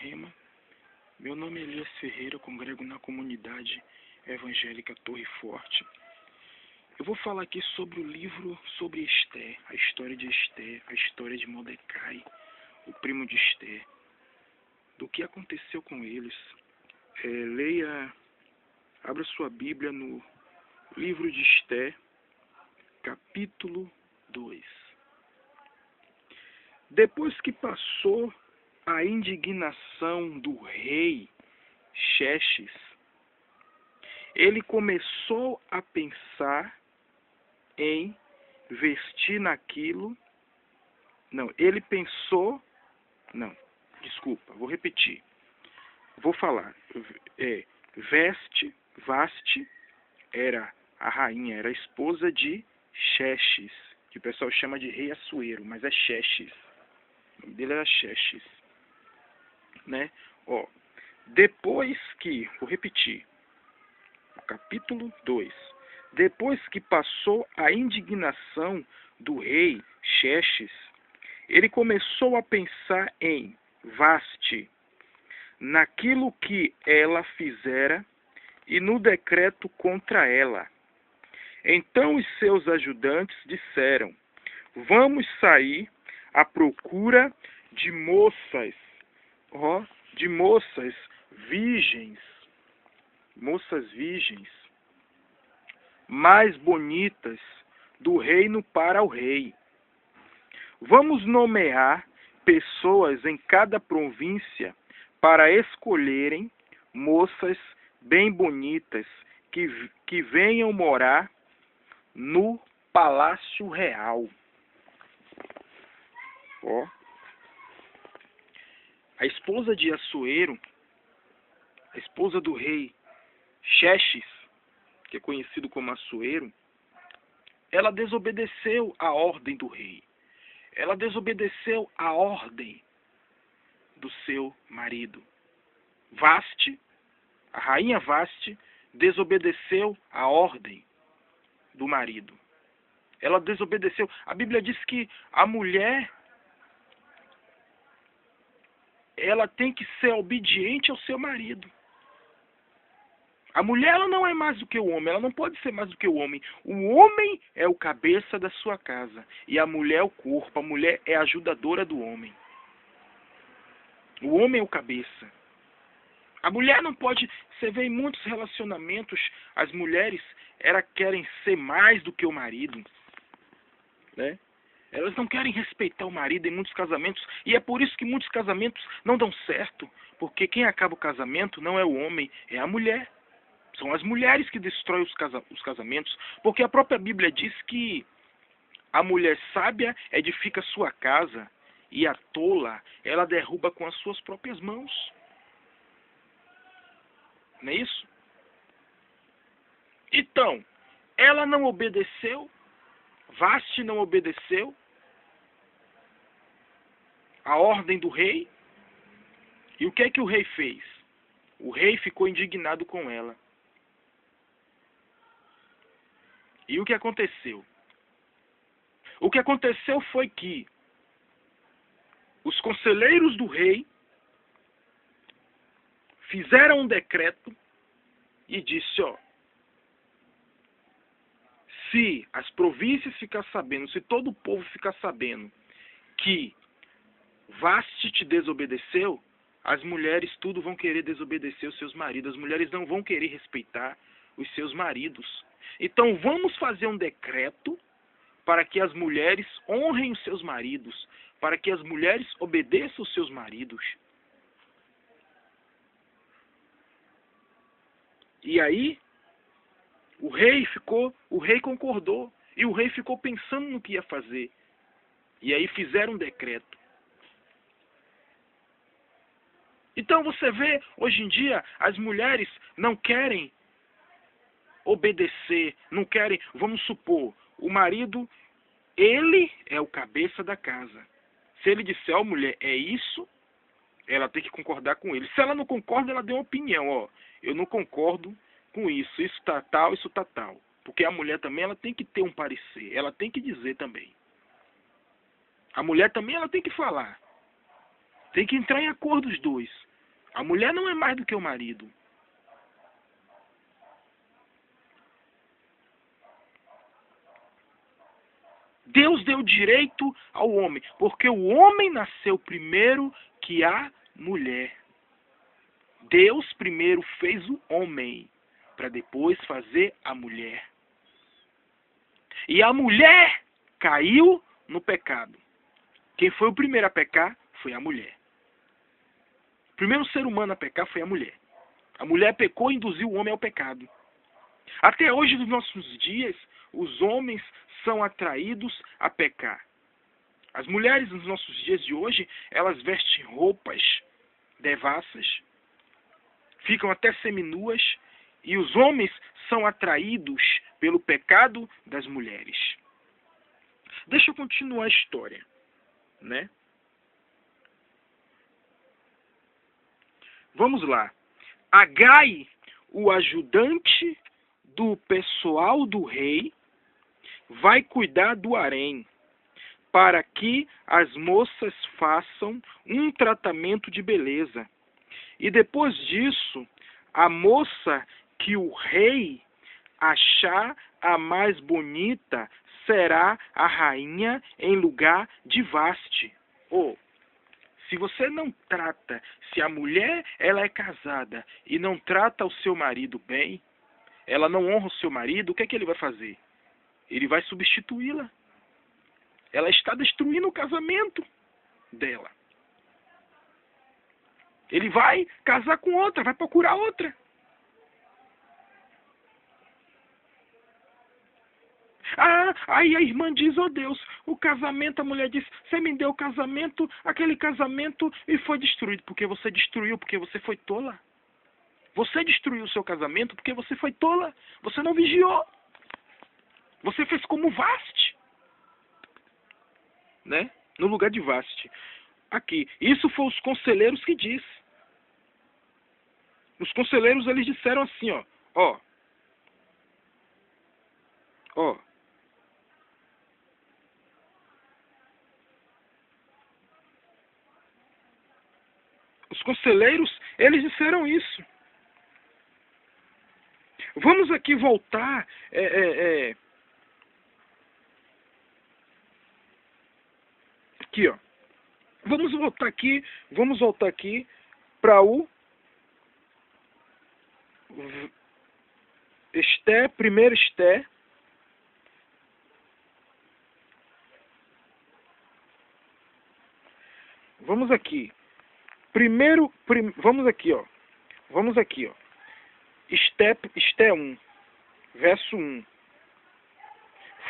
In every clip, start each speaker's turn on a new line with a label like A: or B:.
A: Rema. Meu nome é Elias Ferreira, congrego na comunidade evangélica Torre Forte. Eu vou falar aqui sobre o livro sobre Esther, a história de Esther, a história de Mordecai, o primo de Esther, do que aconteceu com eles. Abra sua Bíblia no livro de Esther, capítulo 2. Depois que passou a indignação do rei Xerxes, ele começou a pensar em vestir naquilo. Vou repetir. Vou falar. Vaste era a rainha, era a esposa de Xerxes, que o pessoal chama de rei Assuero, mas é Xerxes. O nome dele era Xerxes, né? Vou repetir, capítulo 2. Depois que passou a indignação do rei Xerxes, ele começou a pensar em Vaste, naquilo que ela fizera e no decreto contra ela. Então os seus ajudantes disseram: vamos sair à procura de moças virgens, mais bonitas do reino para o rei. Vamos nomear pessoas em cada província para escolherem moças bem bonitas que venham morar no palácio real. A esposa de Assuero, a esposa do rei Xerxes, que é conhecido como Assuero, ela desobedeceu a ordem do rei. Ela desobedeceu a ordem do seu marido. Vaste, a rainha Vaste, desobedeceu a ordem do marido. Ela desobedeceu. A Bíblia diz que a mulher, ela tem que ser obediente ao seu marido. A mulher, ela não é mais do que o homem, ela não pode ser mais do que o homem. O homem é o cabeça da sua casa e a mulher é o corpo, a mulher é a ajudadora do homem. O homem é o cabeça. A mulher não pode... Você vê em muitos relacionamentos, as mulheres, elas querem ser mais do que o marido, né? Elas não querem respeitar o marido em muitos casamentos, e é por isso que muitos casamentos não dão certo, porque quem acaba o casamento não é o homem, é a mulher. São as mulheres que destroem os casamentos, porque a própria Bíblia diz que a mulher sábia edifica sua casa e a tola ela derruba com as suas próprias mãos. Não é isso? Então, ela não obedeceu, Vaste não obedeceu a ordem do rei. E o que é que o rei fez? O rei ficou indignado com ela. E o que aconteceu? O que aconteceu foi que os conselheiros do rei fizeram um decreto e disse: se as províncias ficar sabendo, se todo o povo ficar sabendo que Vaste te desobedeceu, as mulheres tudo vão querer desobedecer os seus maridos. As mulheres não vão querer respeitar os seus maridos. Então vamos fazer um decreto para que as mulheres honrem os seus maridos, para que as mulheres obedeçam os seus maridos. E aí, o rei concordou, e o rei ficou pensando no que ia fazer. E aí fizeram um decreto. Então você vê, hoje em dia, as mulheres não querem obedecer, não querem, vamos supor, o marido, ele é o cabeça da casa. Se ele disser, mulher, é isso, ela tem que concordar com ele. Se ela não concorda, ela deu uma opinião, eu não concordo com isso, isso tá tal, isso tá tal. Porque a mulher também, ela tem que ter um parecer, ela tem que dizer também. A mulher também, ela tem que falar. Tem que entrar em acordo os dois. A mulher não é mais do que o marido. Deus deu direito ao homem, porque o homem nasceu primeiro que a mulher. Deus primeiro fez o homem, para depois fazer a mulher. E a mulher caiu no pecado. Quem foi o primeiro a pecar foi a mulher. O primeiro ser humano a pecar foi a mulher. A mulher pecou e induziu o homem ao pecado. Até hoje, nos nossos dias, os homens são atraídos a pecar. As mulheres, nos nossos dias de hoje, elas vestem roupas devassas, ficam até seminuas, e os homens são atraídos pelo pecado das mulheres. Deixa eu continuar a história, né? Vamos lá. Agai, o ajudante do pessoal do rei, vai cuidar do harém, para que as moças façam um tratamento de beleza. E depois disso, a moça que o rei achar a mais bonita será a rainha em lugar de Vaste. Se você não trata, se a mulher ela é casada e não trata o seu marido bem, ela não honra o seu marido, o que é que ele vai fazer? Ele vai substituí-la. Ela está destruindo o casamento dela. Ele vai casar com outra, vai procurar outra. Aí a irmã diz, Deus, o casamento, a mulher diz, você me deu o casamento, aquele casamento, e foi destruído. Porque você destruiu, porque você foi tola. Você destruiu o seu casamento porque você foi tola. Você não vigiou. Você fez como Vaste. Né? No lugar de Vaste. Aqui. Isso foi os conselheiros que diz. Os conselheiros, eles disseram assim, ó. Os conselheiros, eles disseram isso. Vamos aqui voltar. Aqui, ó. Vamos voltar aqui para o Esté, primeiro Esté. Vamos aqui. Vamos aqui, ó. Esté 1, verso 1.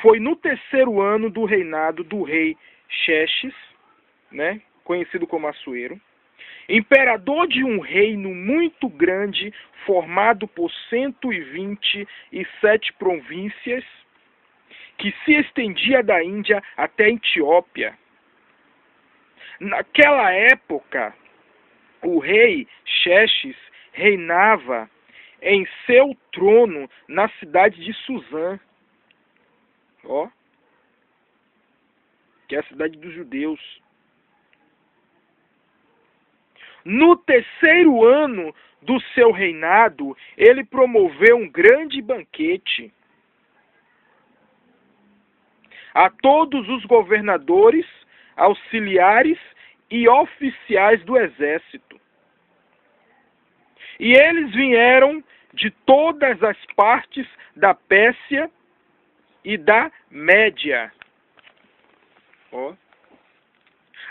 A: Foi no terceiro ano do reinado do rei Xerxes, né, conhecido como Assuero, imperador de um reino muito grande, formado por 127 províncias, que se estendia da Índia até a Etiópia. Naquela época, o rei Xerxes reinava em seu trono na cidade de Suzã, que é a cidade dos judeus. No terceiro ano do seu reinado, ele promoveu um grande banquete a todos os governadores, auxiliares e oficiais do exército. E eles vieram de todas as partes da Pérsia e da Média.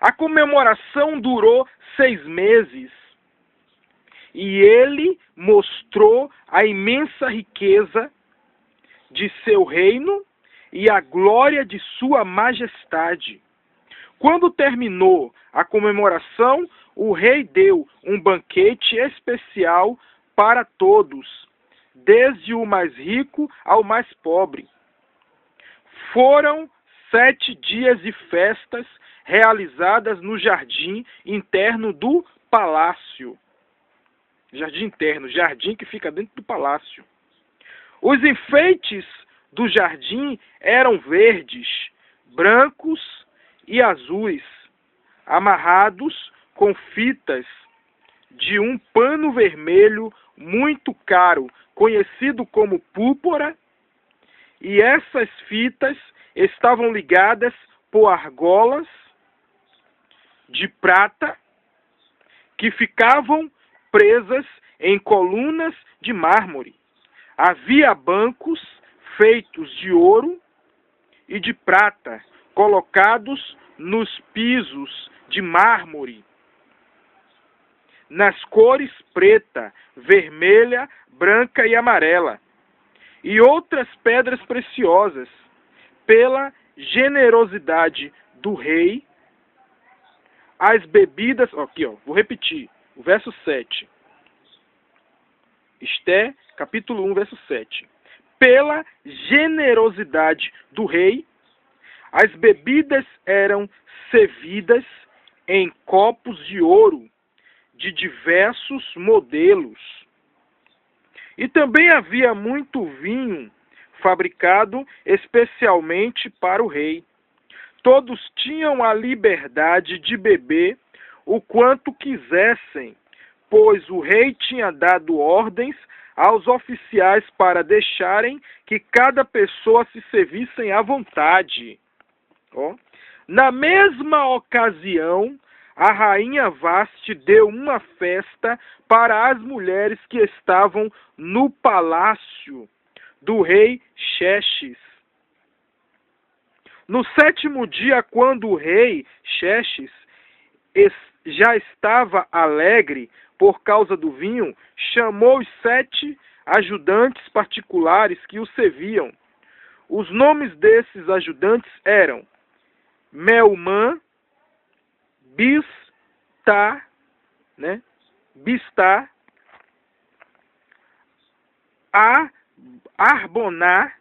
A: A comemoração durou 6 meses. E ele mostrou a imensa riqueza de seu reino e a glória de sua majestade. Quando terminou a comemoração, o rei deu um banquete especial para todos, desde o mais rico ao mais pobre. Foram 7 dias de festas realizadas no jardim interno do palácio. Jardim interno, jardim que fica dentro do palácio. Os enfeites do jardim eram verdes, brancos e azuis, amarrados com fitas de um pano vermelho muito caro, conhecido como púrpura, e essas fitas estavam ligadas por argolas de prata que ficavam presas em colunas de mármore. Havia bancos feitos de ouro e de prata, colocados nos pisos de mármore, nas cores preta, vermelha, branca e amarela, e outras pedras preciosas, pela generosidade do rei. As bebidas, aqui vou repetir, o verso 7. Esté, capítulo 1, verso 7. Pela generosidade do rei, as bebidas eram servidas em copos de ouro de diversos modelos. E também havia muito vinho fabricado especialmente para o rei. Todos tinham a liberdade de beber o quanto quisessem, pois o rei tinha dado ordens aos oficiais para deixarem que cada pessoa se servissem à vontade. Na mesma ocasião, a rainha Vasti deu uma festa para as mulheres que estavam no palácio do rei Xerxes. No 7º dia, quando o rei Xerxes já estava alegre por causa do vinho, chamou os 7 ajudantes particulares que o serviam. Os nomes desses ajudantes eram Melmã, Biztar, Arboná,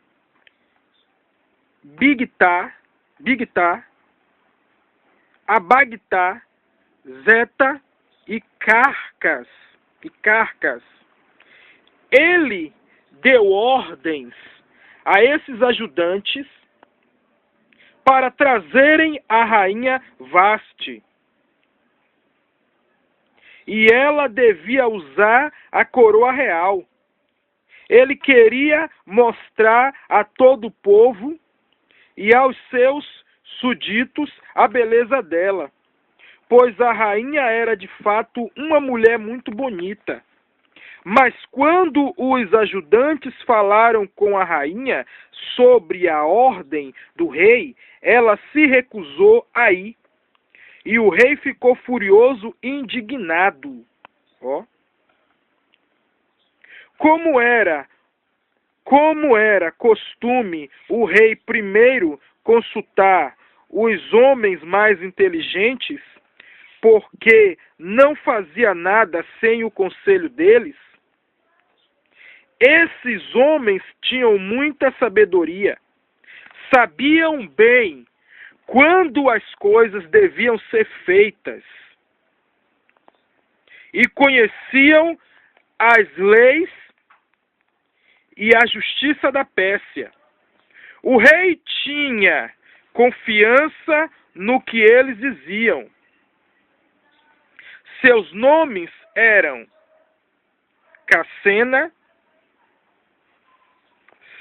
A: Bigtar, Abagtar, Zeta e Carcas. Ele deu ordens a esses ajudantes para trazerem a rainha Vasti. E ela devia usar a coroa real. Ele queria mostrar a todo o povo e aos seus súditos a beleza dela, pois a rainha era de fato uma mulher muito bonita. Mas quando os ajudantes falaram com a rainha sobre a ordem do rei, ela se recusou a ir. E o rei ficou furioso e indignado. Como era costume o rei primeiro consultar os homens mais inteligentes, porque não fazia nada sem o conselho deles, esses homens tinham muita sabedoria, sabiam bem quando as coisas deviam ser feitas e conheciam as leis e a justiça da Pérsia. O rei tinha confiança no que eles diziam. Seus nomes eram Cassena,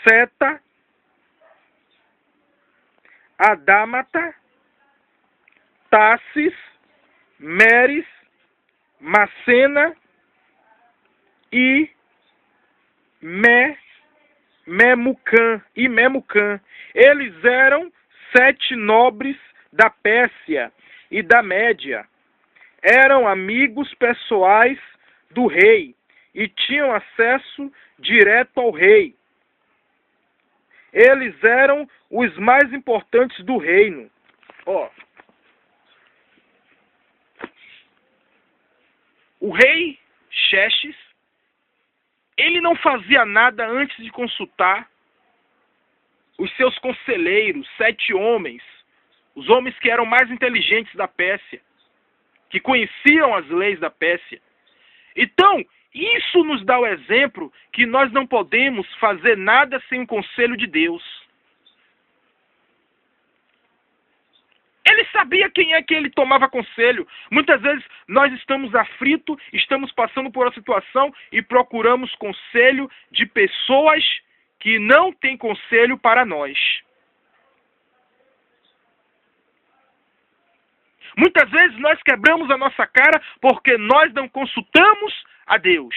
A: Seta, Adámata, Tassis, Meres, Macena e Memucã. Eles eram 7 nobres da Pérsia e da Média. Eram amigos pessoais do rei e tinham acesso direto ao rei. Eles eram os mais importantes do reino. O rei Xerxes, ele não fazia nada antes de consultar os seus conselheiros, 7 homens, os homens que eram mais inteligentes da Pérsia, que conheciam as leis da Pérsia. Então, isso nos dá o exemplo que nós não podemos fazer nada sem o conselho de Deus. Ele sabia quem é que ele tomava conselho. Muitas vezes nós estamos aflitos, estamos passando por uma situação e procuramos conselho de pessoas que não têm conselho para nós. Muitas vezes nós quebramos a nossa cara porque nós não consultamos a Deus.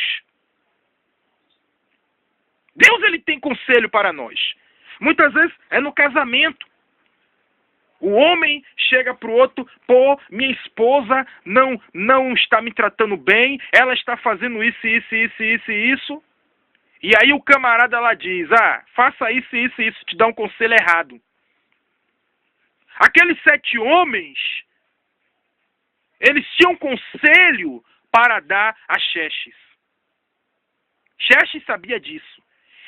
A: Deus, ele tem conselho para nós. Muitas vezes é no casamento. O homem chega para o outro, pô, minha esposa não está me tratando bem, ela está fazendo isso. E aí o camarada lá diz, faça isso, te dá um conselho errado. Aqueles 7 homens, eles tinham conselho para dar a Xerxes. Xerxes sabia disso.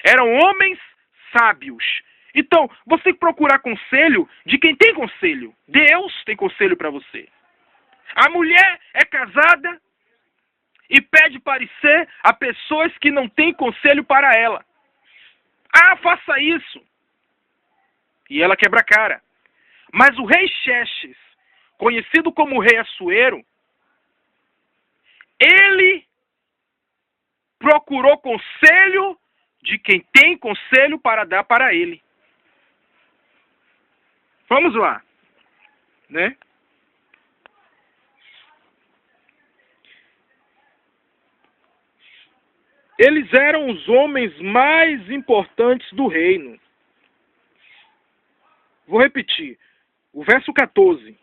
A: Eram homens sábios. Então, você tem que procurar conselho de quem tem conselho. Deus tem conselho para você. A mulher é casada e pede parecer a pessoas que não têm conselho para ela. Faça isso. E ela quebra a cara. Mas o rei Xerxes, conhecido como rei Assuero, ele procurou conselho de quem tem conselho para dar para ele. Vamos lá, né? Eles eram os homens mais importantes do reino. Vou repetir. O verso 14.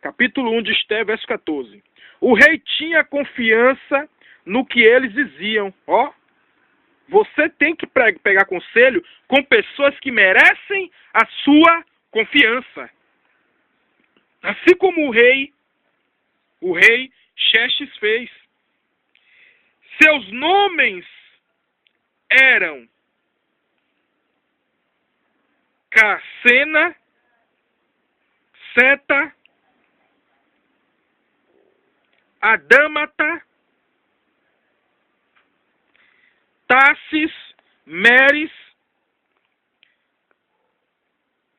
A: Capítulo 1 de Esté, verso 14. O rei tinha confiança no que eles diziam. Você tem que pegar conselho com pessoas que merecem a sua confiança. Assim como o rei Xerxes fez. Seus nomes eram Carsena, Seta, Adâmata, Tassis, Meres,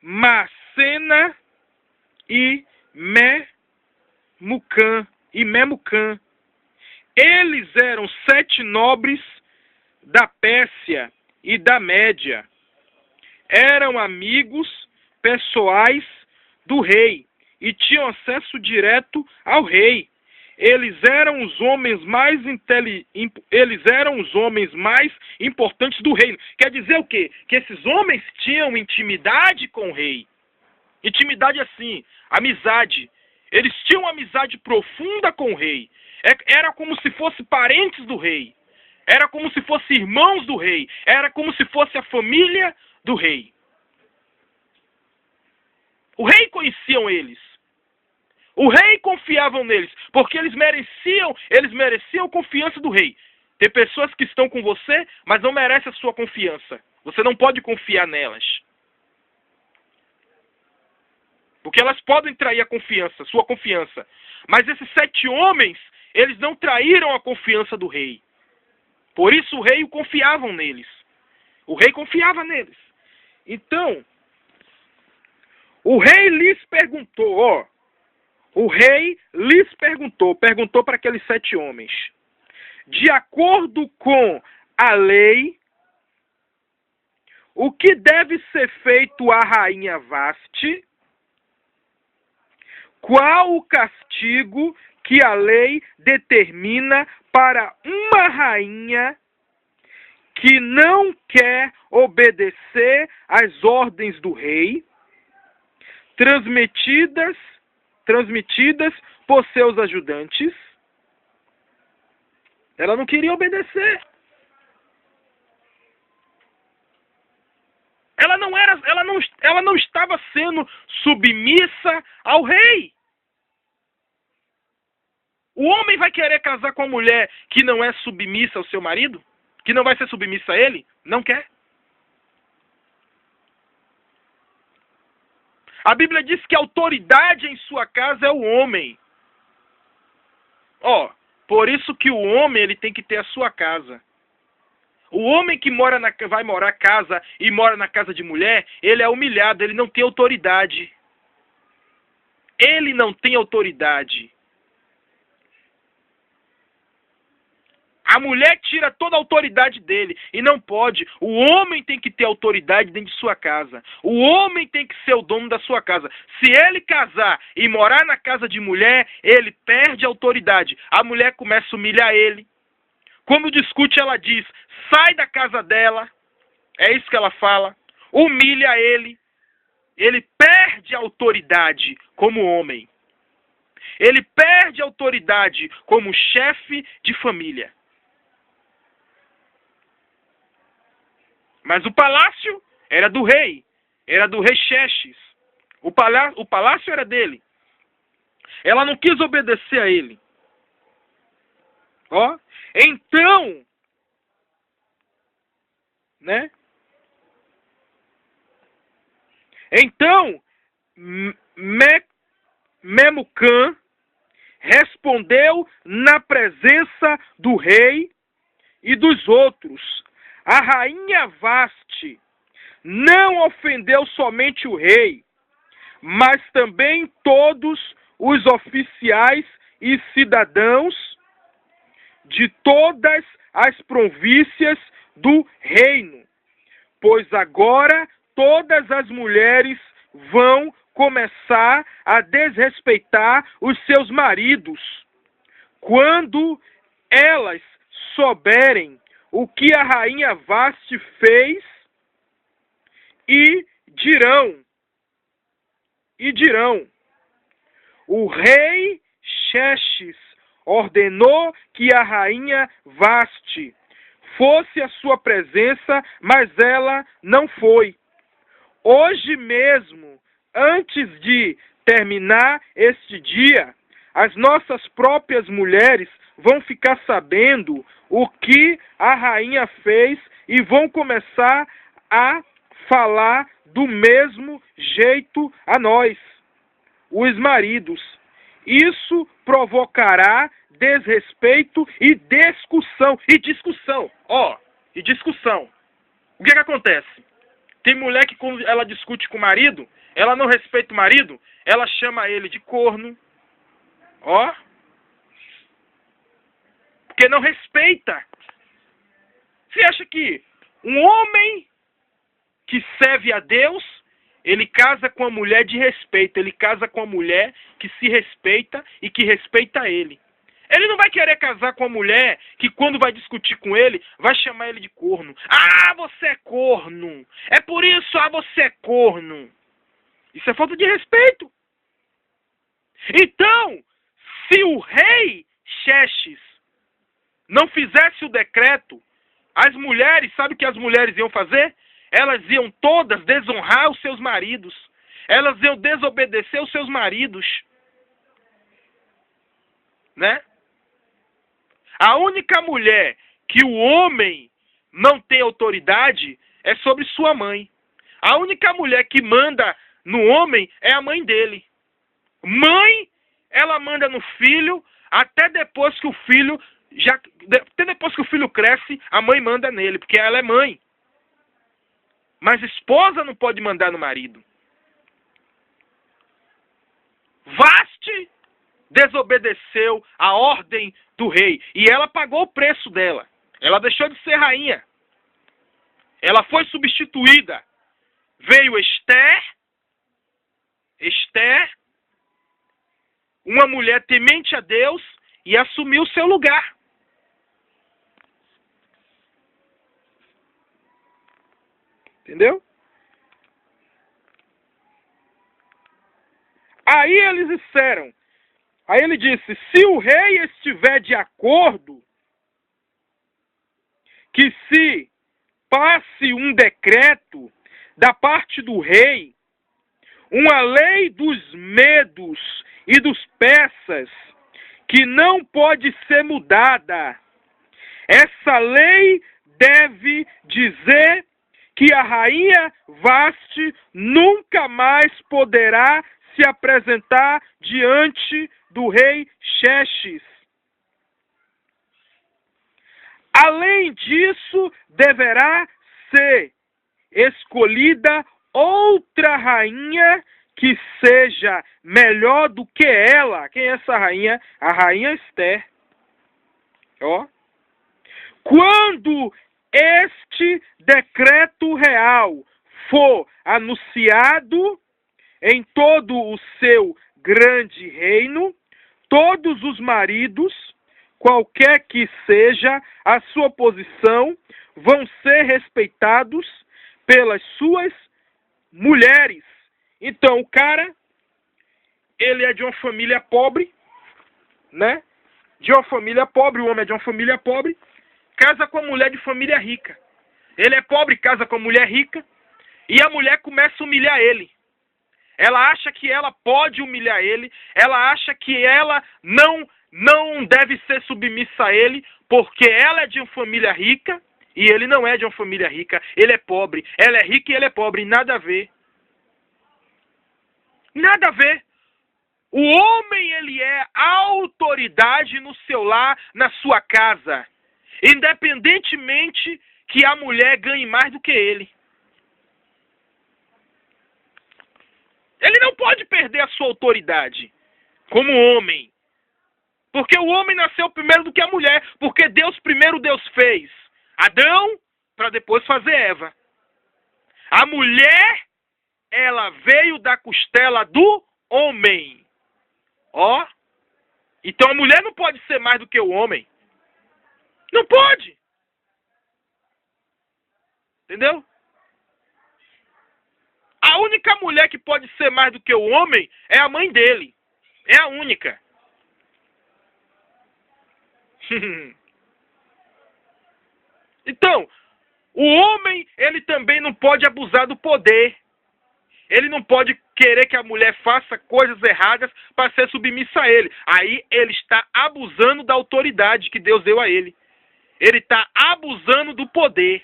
A: Macena e Memucã. Eles eram 7 nobres da Pérsia e da Média. Eram amigos pessoais do rei e tinham acesso direto ao rei. Eles eram os homens mais importantes do reino. Quer dizer o quê? Que esses homens tinham intimidade com o rei. Intimidade assim, amizade. Eles tinham uma amizade profunda com o rei. Era como se fossem parentes do rei. Era como se fossem irmãos do rei. Era como se fosse a família do rei. O rei conheciam eles. O rei confiavam neles, porque eles mereciam confiança do rei. Tem pessoas que estão com você, mas não merecem a sua confiança. Você não pode confiar nelas. Porque elas podem trair a confiança, sua confiança. Mas esses 7 homens, eles não traíram a confiança do rei. Por isso o rei confiavam neles. O rei confiava neles. Então, o rei lhes perguntou, perguntou para aqueles 7 homens, de acordo com a lei, o que deve ser feito à rainha Vaste? Qual o castigo que a lei determina para uma rainha que não quer obedecer às ordens do rei, transmitidas por seus ajudantes? Ela não queria obedecer. Ela não estava sendo submissa ao rei. O homem vai querer casar com uma mulher que não é submissa ao seu marido? Que não vai ser submissa a ele? Não quer. A Bíblia diz que a autoridade em sua casa é o homem. Por isso que o homem ele tem que ter a sua casa. O homem que vai morar casa e mora na casa de mulher, ele é humilhado, ele não tem autoridade. Ele não tem autoridade. A mulher tira toda a autoridade dele. E não pode. O homem tem que ter autoridade dentro de sua casa. O homem tem que ser o dono da sua casa. Se ele casar e morar na casa de mulher, ele perde a autoridade. A mulher começa a humilhar ele. Quando discute, ela diz, sai da casa dela. É isso que ela fala. Humilha ele. Ele perde a autoridade como homem. Ele perde a autoridade como chefe de família. Mas o palácio era do rei. Era do rei Xerxes. O palácio era dele. Ela não quis obedecer a ele. Ó. Então, né? Então, Memucã respondeu na presença do rei e dos outros. A rainha Vaste não ofendeu somente o rei, mas também todos os oficiais e cidadãos de todas as províncias do reino, pois agora todas as mulheres vão começar a desrespeitar os seus maridos. Quando elas souberem o que a rainha Vaste fez, e dirão, o rei Xerxes ordenou que a rainha Vaste fosse à sua presença, mas ela não foi. Hoje mesmo, antes de terminar este dia, as nossas próprias mulheres vão ficar sabendo o que a rainha fez e vão começar a falar do mesmo jeito a nós, os maridos. Isso provocará desrespeito e discussão. E discussão. O que acontece? Tem mulher que quando ela discute com o marido, ela não respeita o marido, ela chama ele de corno. Ó. Porque não respeita. Você acha que um homem que serve a Deus, ele casa com a mulher de respeito. Ele casa com a mulher que se respeita e que respeita ele. Ele não vai querer casar com a mulher que quando vai discutir com ele, vai chamar ele de corno. Ah, você é corno. É por isso, você é corno. Isso é falta de respeito. Então, se o rei Xerxes não fizesse o decreto, as mulheres, sabe o que as mulheres iam fazer? Elas iam todas desonrar os seus maridos. Elas iam desobedecer os seus maridos. Né? A única mulher que o homem não tem autoridade é sobre sua mãe. A única mulher que manda no homem é a mãe dele. Mãe, ela manda no filho, até depois que o filho cresce, a mãe manda nele, porque ela é mãe. Mas esposa não pode mandar no marido. Vaste desobedeceu a ordem do rei. E ela pagou o preço dela. Ela deixou de ser rainha. Ela foi substituída. Veio Esther, uma mulher temente a Deus, e assumiu o seu lugar. Entendeu? Aí ele disse, se o rei estiver de acordo, que se passe um decreto da parte do rei, uma lei dos medos e dos persas, que não pode ser mudada. Essa lei deve dizer que a rainha Vaste nunca mais poderá se apresentar diante do rei Xerxes. Além disso, deverá ser escolhida outra rainha que seja melhor do que ela. Quem é essa rainha? A rainha Esther. Ó. Quando este decreto real for anunciado em todo o seu grande reino, todos os maridos, qualquer que seja a sua posição, vão ser respeitados pelas suas mulheres. Então, o cara, ele é de uma família pobre, né? De uma família pobre, o homem é de uma família pobre, casa com a mulher de família rica. Ele é pobre, casa com a mulher rica, e a mulher começa a humilhar ele. Ela acha que ela pode humilhar ele, ela acha que ela não deve ser submissa a ele, porque ela é de uma família rica, e ele não é de uma família rica, ele é pobre. Ela é rica e ele é pobre, nada a ver. Nada a ver. O homem, ele é autoridade no seu lar, na sua casa, independentemente que a mulher ganhe mais do que ele. Ele não pode perder a sua autoridade como homem. Porque o homem nasceu primeiro do que a mulher. Porque primeiro Deus fez Adão para depois fazer Eva. A mulher, ela veio da costela do homem. Ó. Então a mulher não pode ser mais do que o homem. Não pode. Entendeu? A única mulher que pode ser mais do que o homem é a mãe dele. É a única. Então, o homem, ele também não pode abusar do poder. Ele não pode querer que a mulher faça coisas erradas para ser submissa a ele. Aí ele está abusando da autoridade que Deus deu a ele. Ele está abusando do poder.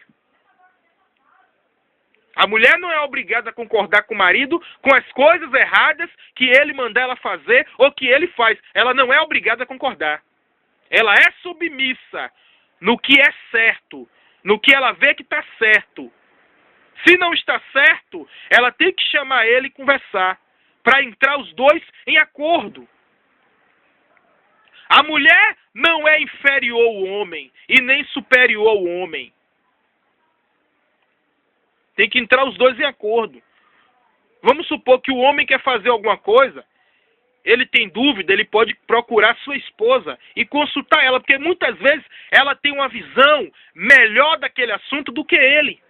A: A mulher não é obrigada a concordar com o marido com as coisas erradas que ele manda ela fazer ou que ele faz. Ela não é obrigada a concordar. Ela é submissa no que é certo, no que ela vê que está certo. Se não está certo, ela tem que chamar ele e conversar, para entrar os dois em acordo. A mulher não é inferior ao homem e nem superior ao homem. Tem que entrar os dois em acordo. Vamos supor que o homem quer fazer alguma coisa, ele tem dúvida, ele pode procurar sua esposa e consultar ela, porque muitas vezes ela tem uma visão melhor daquele assunto do que ele,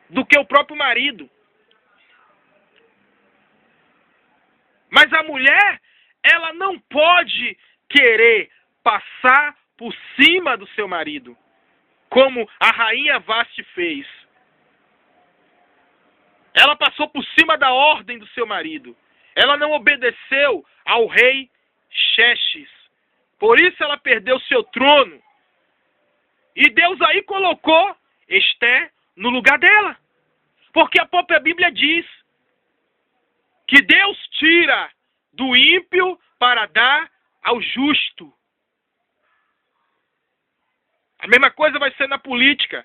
A: do que o próprio marido. Mas a mulher, ela não pode querer passar por cima do seu marido, como a rainha Vasti fez. Ela passou por cima da ordem do seu marido. Ela não obedeceu ao rei Xerxes. Por isso ela perdeu seu trono. E Deus aí colocou Esther no lugar dela. Porque a própria Bíblia diz que Deus tira do ímpio para dar ao justo. A mesma coisa vai ser na política.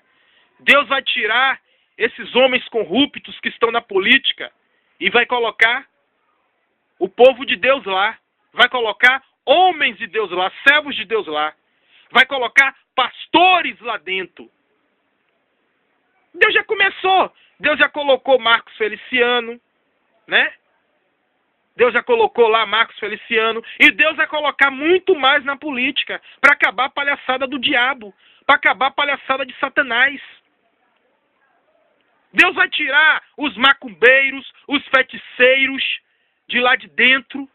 A: Deus vai tirar esses homens corruptos que estão na política e vai colocar o povo de Deus lá. Vai colocar homens de Deus lá, servos de Deus lá. Vai colocar pastores lá dentro. Deus já começou. Deus já colocou Marcos Feliciano, né? Deus já colocou lá Marcos Feliciano. E Deus vai colocar muito mais na política para acabar a palhaçada do diabo, para acabar a palhaçada de Satanás. Deus vai tirar os macumbeiros, os feiticeiros de lá de dentro,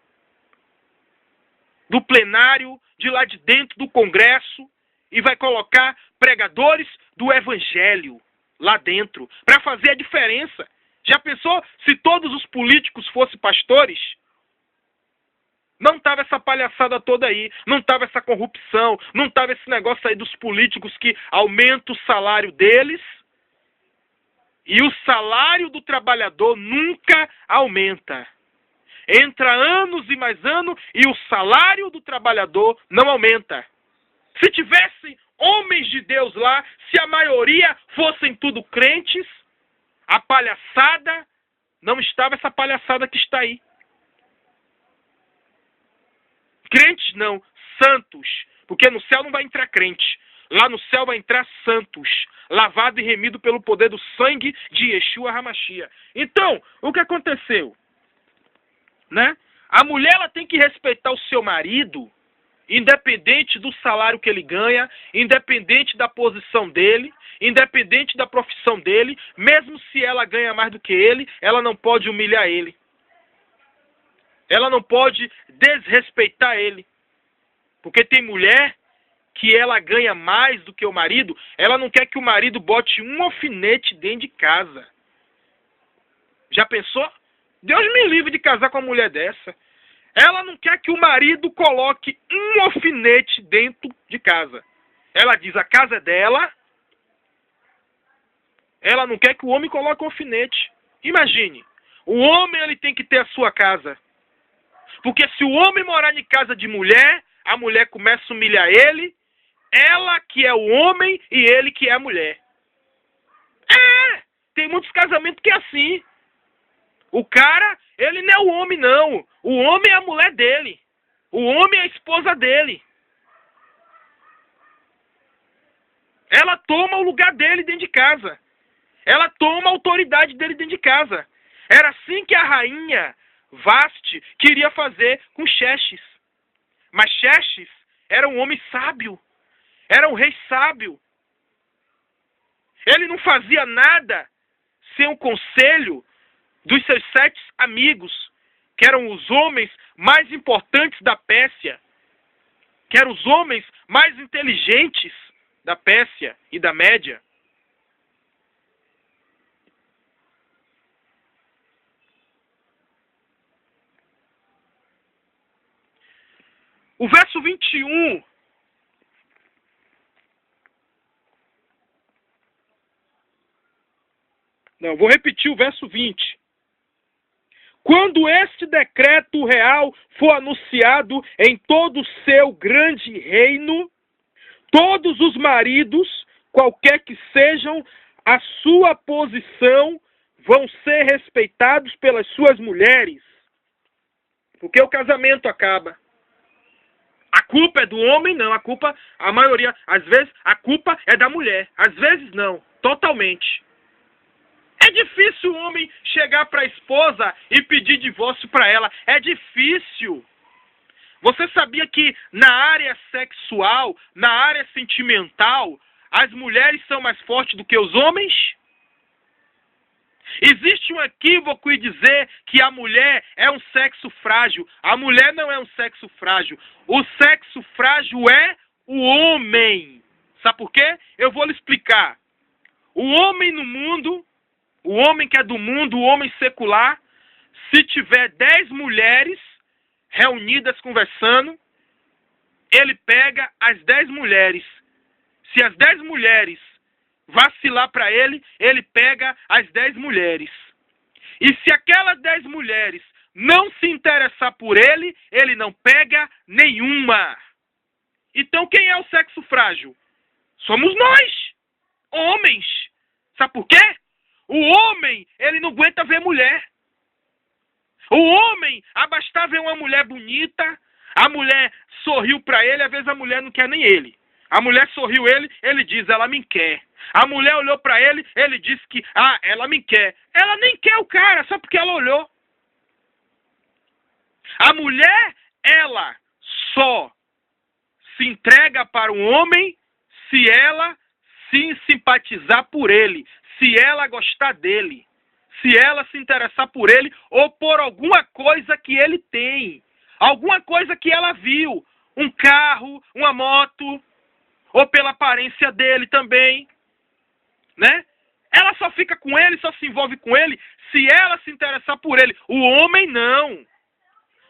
A: do plenário, de lá de dentro do Congresso, e vai colocar pregadores do Evangelho lá dentro, para fazer a diferença. Já pensou se todos os políticos fossem pastores? Não estava essa palhaçada toda aí, não estava essa corrupção, não estava esse negócio aí dos políticos que aumenta o salário deles, e o salário do trabalhador nunca aumenta. Entra anos e mais anos e o salário do trabalhador não aumenta. Se tivesse homens de Deus lá, se a maioria fossem tudo crentes, a palhaçada não estava essa palhaçada que está aí. Crentes não, santos. Porque no céu não vai entrar crente. Lá no céu vai entrar santos, lavado e remido pelo poder do sangue de Yeshua HaMashiach. Então, o que aconteceu? Né? A mulher ela tem que respeitar o seu marido, independente do salário que ele ganha, independente da posição dele, independente da profissão dele, mesmo se ela ganha mais do que ele, ela não pode humilhar ele. Ela não pode desrespeitar ele. Porque tem mulher que ela ganha mais do que o marido, ela não quer que o marido bote um alfinete dentro de casa. Já pensou? Deus me livre de casar com uma mulher dessa. Ela não quer que o marido coloque um alfinete dentro de casa. Ela diz, a casa é dela. Ela não quer que o homem coloque um alfinete. Imagine, o homem ele tem que ter a sua casa. Porque se o homem morar em casa de mulher, a mulher começa a humilhar ele, ela que é o homem e ele que é a mulher. Tem muitos casamentos que é assim. O cara, ele não é o homem não. O homem é a mulher dele. O homem é a esposa dele. Ela toma o lugar dele dentro de casa. Ela toma a autoridade dele dentro de casa. Era assim que a rainha Vasti queria fazer com Xerxes. Mas Xerxes era um homem sábio. Era um rei sábio. Ele não fazia nada sem o conselho dos seus 7 amigos, que eram os homens mais importantes da Pérsia, que eram os homens mais inteligentes da Pérsia e da Média. O verso 21... Não, vou repetir o verso 20. Quando este decreto real for anunciado em todo o seu grande reino, todos os maridos, qualquer que sejam a sua posição, vão ser respeitados pelas suas mulheres. Porque o casamento acaba. A culpa é do homem? Não. A maioria, às vezes, a culpa é da mulher. Às vezes não. Totalmente. É difícil o homem chegar para a esposa e pedir divórcio para ela. É difícil. Você sabia que na área sexual, na área sentimental, as mulheres são mais fortes do que os homens? Existe um equívoco em dizer que a mulher é um sexo frágil. A mulher não é um sexo frágil. O sexo frágil é o homem. Sabe por quê? Eu vou lhe explicar. O homem no mundo, o homem que é do mundo, o homem secular, se tiver 10 mulheres reunidas conversando, ele pega as 10 mulheres. Se as 10 mulheres vacilar para ele, ele pega as 10 mulheres. E se aquelas 10 mulheres não se interessar por ele, ele não pega nenhuma. Então quem é o sexo frágil? Somos nós, homens. Sabe por quê? O homem, ele não aguenta ver mulher. O homem, basta ver uma mulher bonita, a mulher sorriu para ele, às vezes a mulher não quer nem ele. A mulher sorriu ele diz, ela me quer. A mulher olhou para ele, ele disse que, ela me quer. Ela nem quer o cara, só porque ela olhou. A mulher, ela só se entrega para o homem se ela se simpatizar por ele, se ela gostar dele, se ela se interessar por ele ou por alguma coisa que ele tem, alguma coisa que ela viu, um carro, uma moto, ou pela aparência dele também, né? Ela só fica com ele, só se envolve com ele se ela se interessar por ele. O homem não.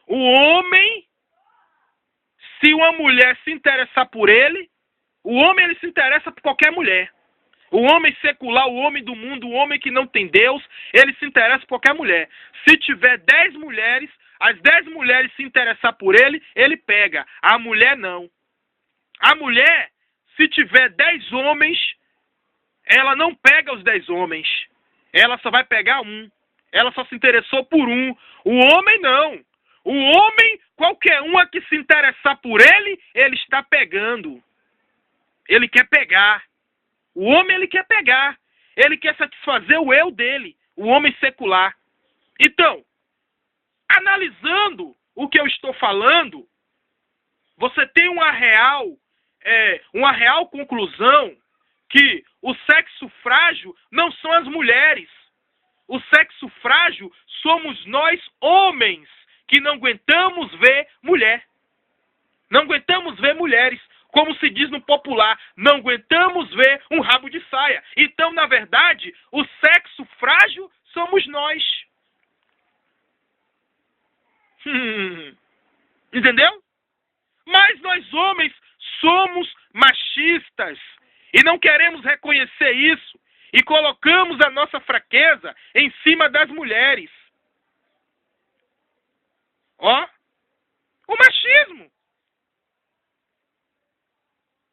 A: O homem, se uma mulher se interessar por ele, o homem ele se interessa por qualquer mulher. O homem secular, o homem do mundo, o homem que não tem Deus, ele se interessa por qualquer mulher. Se tiver 10 mulheres, as 10 mulheres se interessar por ele, ele pega. A mulher não. A mulher, se tiver 10 homens, ela não pega os 10 homens. Ela só vai pegar um. Ela só se interessou por um. O homem não. O homem, qualquer um a que se interessar por ele, ele está pegando. Ele quer pegar. O homem, ele quer pegar. Ele quer satisfazer o eu dele, o homem secular. Então, analisando o que eu estou falando, você tem uma real conclusão que o sexo frágil não são as mulheres. O sexo frágil somos nós, homens, que não aguentamos ver mulher. Não aguentamos ver mulheres. Como se diz no popular, não aguentamos ver um rabo de saia. Então, na verdade, o sexo frágil somos nós. Entendeu? Mas nós, homens, somos machistas. E não queremos reconhecer isso. E colocamos a nossa fraqueza em cima das mulheres. Ó, o machismo.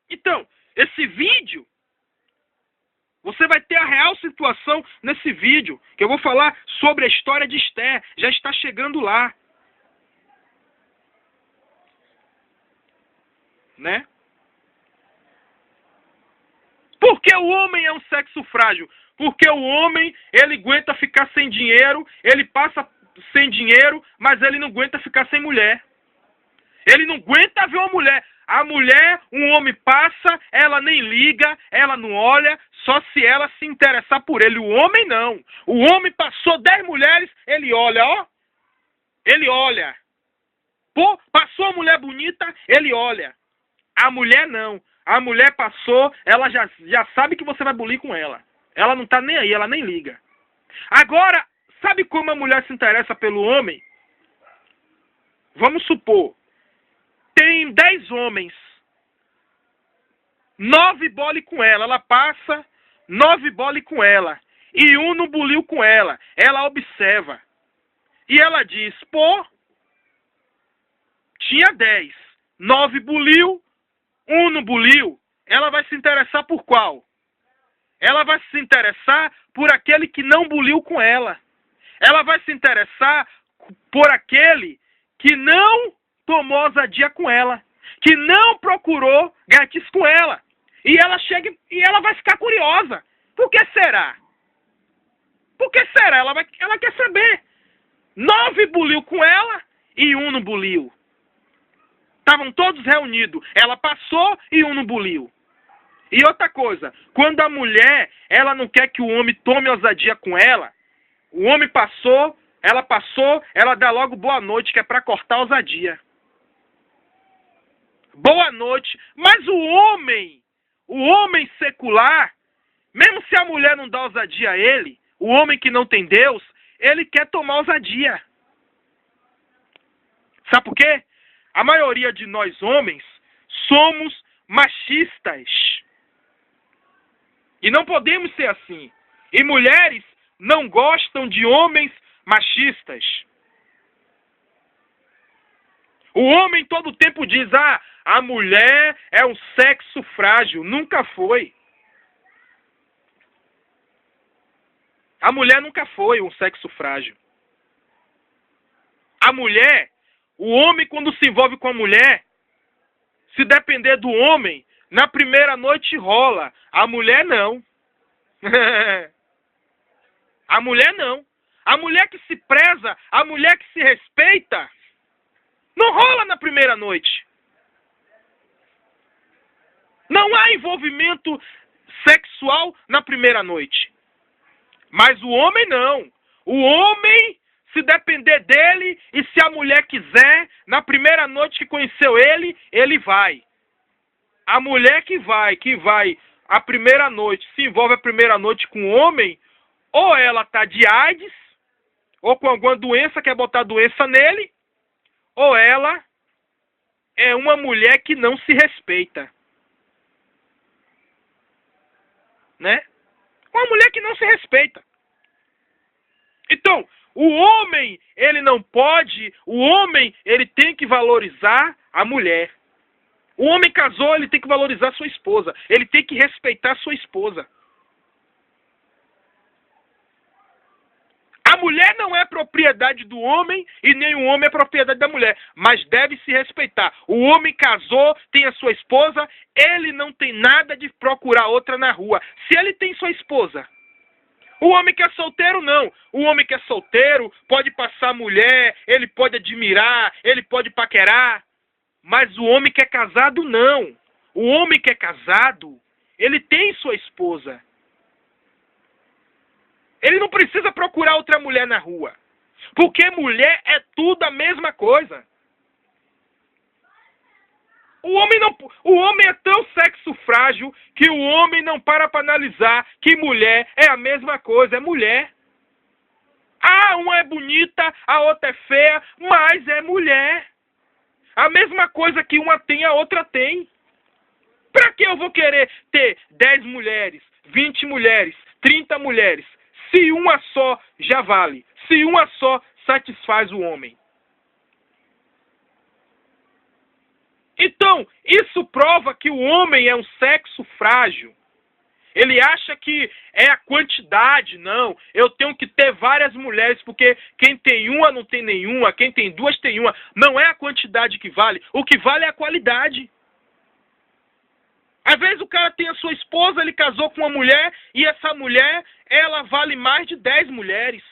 A: Então, esse vídeo, você vai ter a real situação nesse vídeo, que eu vou falar sobre a história de Esther. Já está chegando lá. Né? Por que o homem é um sexo frágil? Porque o homem, ele aguenta ficar sem dinheiro, ele passa sem dinheiro, mas ele não aguenta ficar sem mulher. Ele não aguenta ver uma mulher. A mulher, um homem passa, ela nem liga, ela não olha, só se ela se interessar por ele. O homem não. O homem passou 10 mulheres, ele olha, ó. Ele olha. Pô, passou uma mulher bonita, ele olha. A mulher não. A mulher passou, ela já sabe que você vai bulir com ela. Ela não tá nem aí, ela nem liga. Agora, sabe como a mulher se interessa pelo homem? Vamos supor, tem 10 homens, 9 bole com ela. Ela passa, 9 bole com ela. E um não buliu com ela. Ela observa. E ela diz, pô, tinha 10. 9 buliu, um não buliu. Ela vai se interessar por qual? Ela vai se interessar por aquele que não buliu com ela. Ela vai se interessar por aquele que não tomou ousadia com ela, que não procurou gatice com ela. E ela chega e ela vai ficar curiosa. Por que será? Por que será? Ela quer saber. 9 buliu com ela e um não buliu. Estavam todos reunidos. Ela passou e um não buliu. E outra coisa, quando a mulher, ela não quer que o homem tome ousadia com ela, o homem passou, ela dá logo boa noite, que é para cortar a ousadia. Boa noite. Mas o homem secular, mesmo se a mulher não dá ousadia a ele, o homem que não tem Deus, ele quer tomar ousadia. Sabe por quê? A maioria de nós homens somos machistas. E não podemos ser assim. E mulheres não gostam de homens machistas. O homem todo tempo diz, a mulher é um sexo frágil. Nunca foi. A mulher nunca foi um sexo frágil. A mulher, o homem quando se envolve com a mulher, se depender do homem, na primeira noite rola. A mulher não. A mulher não. A mulher que se preza, a mulher que se respeita, não rola na primeira noite. Não há envolvimento sexual na primeira noite. Mas o homem não. O homem, se depender dele, e se a mulher quiser, na primeira noite que conheceu ele, ele vai. A mulher que vai a primeira noite, se envolve a primeira noite com o homem, ou ela está de AIDS, ou com alguma doença, quer botar doença nele, ou ela é uma mulher que não se respeita. Né? Uma mulher que não se respeita. Então, o homem, ele não pode, o homem, ele tem que valorizar a mulher. O homem casou, ele tem que valorizar sua esposa. Ele tem que respeitar sua esposa. A mulher não é propriedade do homem e nem o homem é propriedade da mulher, mas deve se respeitar. O homem casou, tem a sua esposa, ele não tem nada de procurar outra na rua. Se ele tem sua esposa, o homem que é solteiro, não. O homem que é solteiro pode passar mulher, ele pode admirar, ele pode paquerar. Mas o homem que é casado, não. O homem que é casado, ele tem sua esposa. Ele não precisa procurar outra mulher na rua. Porque mulher é tudo a mesma coisa. O homem é tão sexo frágil que o homem não para analisar que mulher é a mesma coisa, é mulher. Ah, uma é bonita, a outra é feia, mas é mulher. A mesma coisa que uma tem, a outra tem. Para que eu vou querer ter 10 mulheres, 20 mulheres, 30 mulheres, se uma só já vale, se uma só satisfaz o homem? Então, isso prova que o homem é um sexo frágil. Ele acha que é a quantidade, não. Eu tenho que ter várias mulheres, porque quem tem uma não tem nenhuma, quem tem duas tem uma. Não é a quantidade que vale, o que vale é a qualidade. Às vezes o cara tem a sua esposa, ele casou com uma mulher, e essa mulher, ela vale mais de 10 mulheres.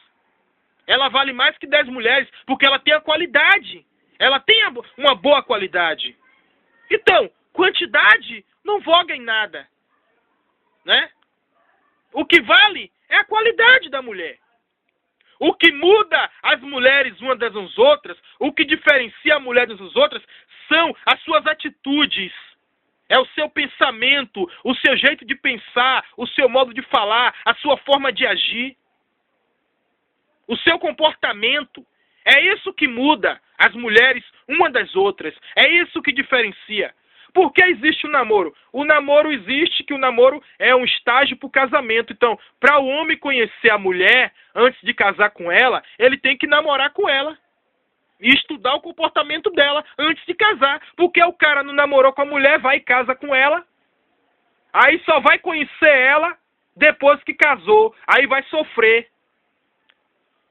A: Ela vale mais que 10 mulheres, porque ela tem a qualidade. Ela tem uma boa qualidade. Então, quantidade não voga em nada, né? O que vale é a qualidade da mulher. O que muda as mulheres umas das outras, o que diferencia a mulher das outras, são as suas atitudes. É o seu pensamento, o seu jeito de pensar, o seu modo de falar, a sua forma de agir, o seu comportamento. É isso que muda as mulheres uma das outras. É isso que diferencia. Por que existe o namoro? O namoro existe, que o namoro é um estágio para o casamento. Então, para o homem conhecer a mulher, antes de casar com ela, ele tem que namorar com ela. E estudar o comportamento dela antes de casar. Porque o cara não namorou com a mulher, vai e casa com ela. Aí só vai conhecer ela depois que casou. Aí vai sofrer.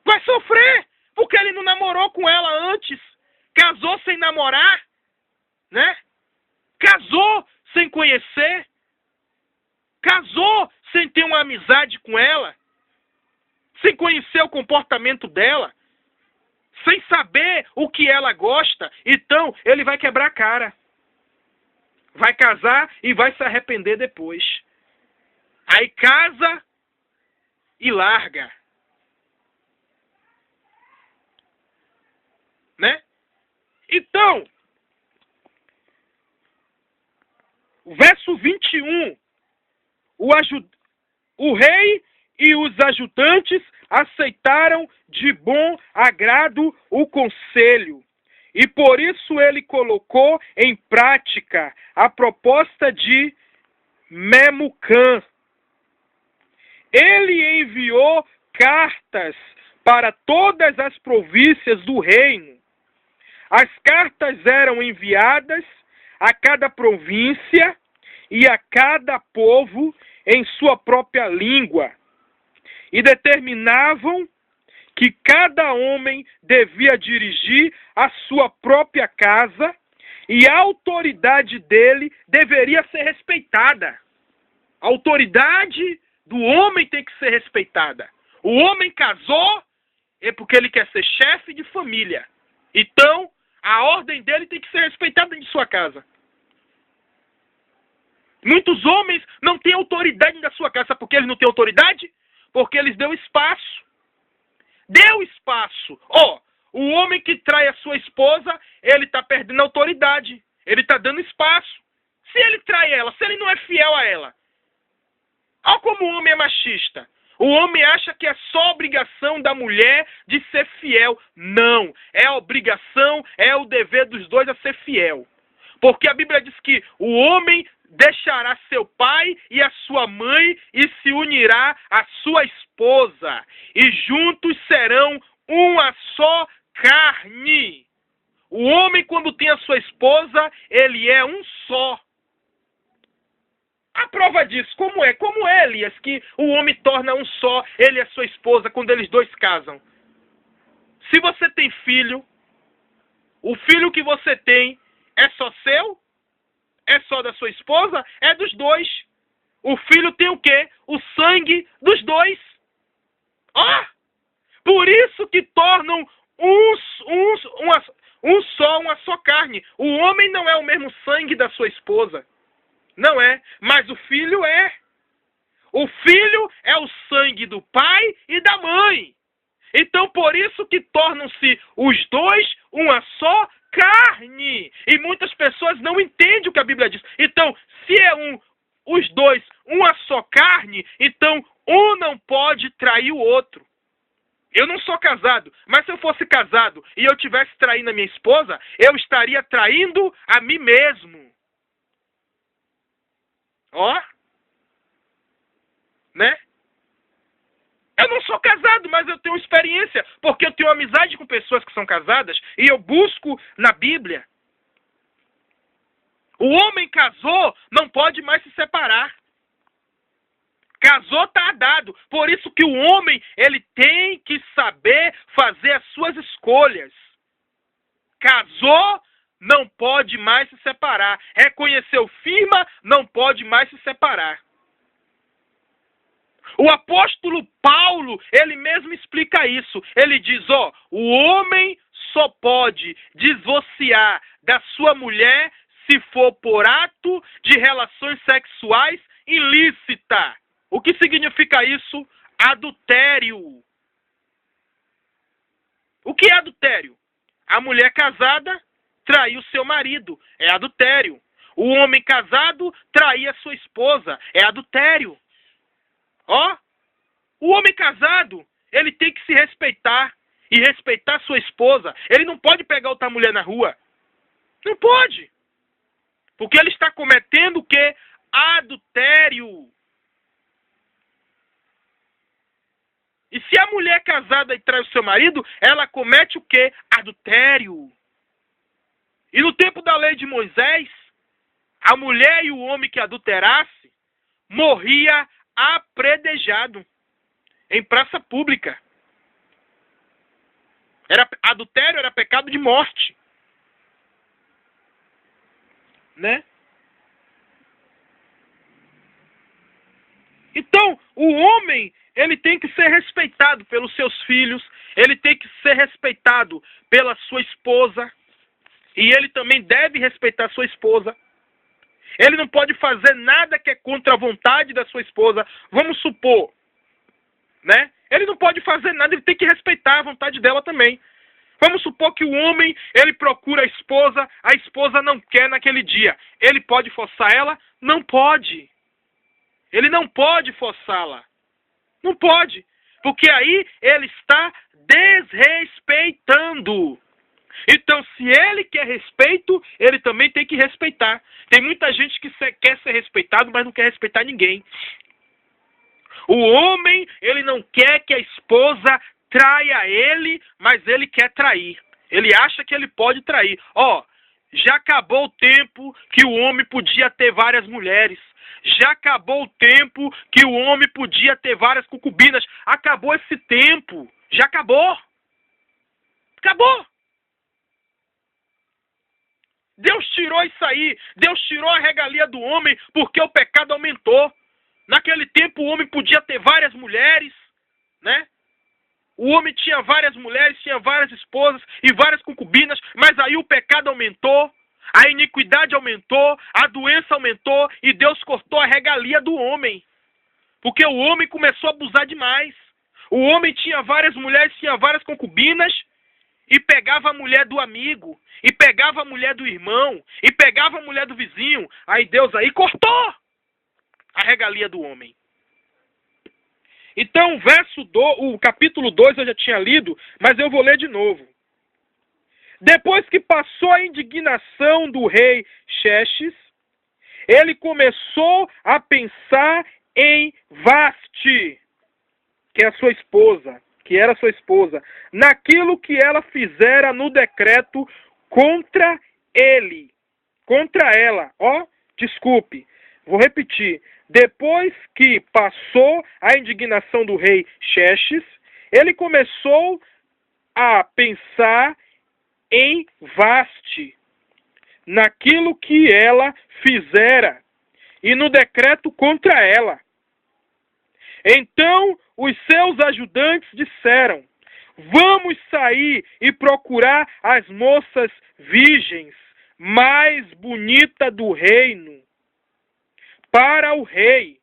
A: Vai sofrer! Porque ele não namorou com ela antes. Casou sem namorar, né? Casou sem conhecer. Casou sem ter uma amizade com ela. Sem conhecer o comportamento dela. Sem saber o que ela gosta. Então, ele vai quebrar a cara. Vai casar e vai se arrepender depois. Aí casa e larga. Né? Então, o verso 21, o rei e os ajudantes aceitaram de bom agrado o conselho, e por isso ele colocou em prática a proposta de Memucã. Ele enviou cartas para todas as províncias do reino. As cartas eram enviadas a cada província e a cada povo em sua própria língua, e determinavam que cada homem devia dirigir a sua própria casa e a autoridade dele deveria ser respeitada. A autoridade do homem tem que ser respeitada. O homem casou é porque ele quer ser chefe de família. Então, a ordem dele tem que ser respeitada em sua casa. Muitos homens não têm autoridade na sua casa. Sabe por que eles não têm autoridade? Porque eles deu espaço. Deu espaço. O homem que trai a sua esposa, ele está perdendo a autoridade. Ele está dando espaço. Se ele trai ela, se ele não é fiel a ela. Olha como o homem é machista. O homem acha que é só obrigação da mulher de ser fiel. Não. É a obrigação, é o dever dos dois a ser fiel. Porque a Bíblia diz que o homem deixará seu pai e a sua mãe e se unirá à sua esposa. E juntos serão uma só carne. O homem, quando tem a sua esposa, ele é um só. prova disso, como é? Como é, Elias, que o homem torna um só, ele e a sua esposa, quando eles dois casam? Se você tem filho, o filho que você tem é só seu? É só da sua esposa? É dos dois. O filho tem o quê? O sangue dos dois. Ó! Por isso que tornam uma só carne. O homem não é o mesmo sangue da sua esposa. Não é. Mas o filho é. O filho é o sangue do pai e da mãe. Então, por isso que tornam-se os dois uma só carne. E muitas pessoas não entendem o que a Bíblia diz. Então, se é os dois uma só carne, então um não pode trair o outro. Eu não sou casado, mas se eu fosse casado e eu tivesse traindo a minha esposa, eu estaria traindo a mim mesmo. Ó. Né? Eu não sou casado, mas eu tenho experiência, porque eu tenho amizade com pessoas que são casadas e eu busco na Bíblia. O homem casou, não pode mais se separar. Casou, está dado. Por isso que o homem, ele tem que saber fazer as suas escolhas. Casou, não pode mais se separar. Reconheceu firma, não pode mais se separar. O apóstolo Paulo, ele mesmo explica isso. Ele diz, o homem só pode divorciar da sua mulher se for por ato de relações sexuais ilícita. O que significa isso? Adultério. O que é adultério? A mulher casada traiu seu marido. É adultério. O homem casado trair a sua esposa. É adultério. O homem casado, ele tem que se respeitar e respeitar sua esposa. Ele não pode pegar outra mulher na rua. Não pode. Porque ele está cometendo o quê? Adultério. E se a mulher casada e trai o seu marido, ela comete o quê? Adultério. E no tempo da lei de Moisés, a mulher e o homem que adulterasse morria apredejado em praça pública. Adultério era pecado de morte. Né? Então, o homem, ele tem que ser respeitado pelos seus filhos, ele tem que ser respeitado pela sua esposa, e ele também deve respeitar sua esposa. Ele não pode fazer nada que é contra a vontade da sua esposa. Vamos supor, né? Ele não pode fazer nada, ele tem que respeitar a vontade dela também. Vamos supor que o homem, ele procura a esposa não quer naquele dia. Ele pode forçar ela? Não pode. Ele não pode forçá-la. Não pode. Porque aí ele está desrespeitando. Então, se ele quer respeito, ele também tem que respeitar. Tem muita gente que quer ser respeitado, mas não quer respeitar ninguém. O homem, ele não quer que a esposa traia ele, mas ele quer trair. Ele acha que ele pode trair. Já acabou o tempo que o homem podia ter várias mulheres. Já acabou o tempo que o homem podia ter várias concubinas. Acabou esse tempo. Já acabou. Acabou. Deus tirou isso aí. Deus tirou a regalia do homem porque o pecado aumentou. Naquele tempo o homem podia ter várias mulheres, né? O homem tinha várias mulheres, tinha várias esposas e várias concubinas, mas aí o pecado aumentou, a iniquidade aumentou, a doença aumentou e Deus cortou a regalia do homem. Porque o homem começou a abusar demais. O homem tinha várias mulheres, tinha várias concubinas e pegava a mulher do amigo, e pegava a mulher do irmão, e pegava a mulher do vizinho. Aí Deus aí cortou a regalia do homem. Então, o capítulo 2 eu já tinha lido, mas eu vou ler de novo. Depois que passou a indignação do rei Xerxes, ele começou a pensar em Vaste, que era sua esposa, naquilo que ela fizera no decreto contra ela. Vou repetir. Depois que passou a indignação do rei Xerxes, ele começou a pensar em Vaste, naquilo que ela fizera e no decreto contra ela. Então os seus ajudantes disseram: vamos sair e procurar as moças virgens mais bonitas do reino para o rei.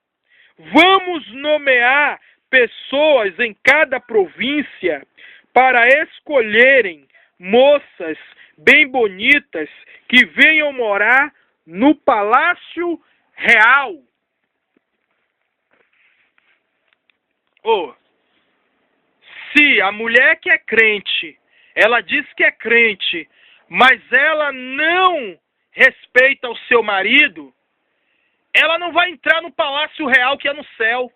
A: Vamos nomear pessoas em cada província para escolherem moças bem bonitas que venham morar no palácio real. Se a mulher que é crente, ela diz que é crente, mas ela não respeita o seu marido, ela não vai entrar no palácio real que é no céu.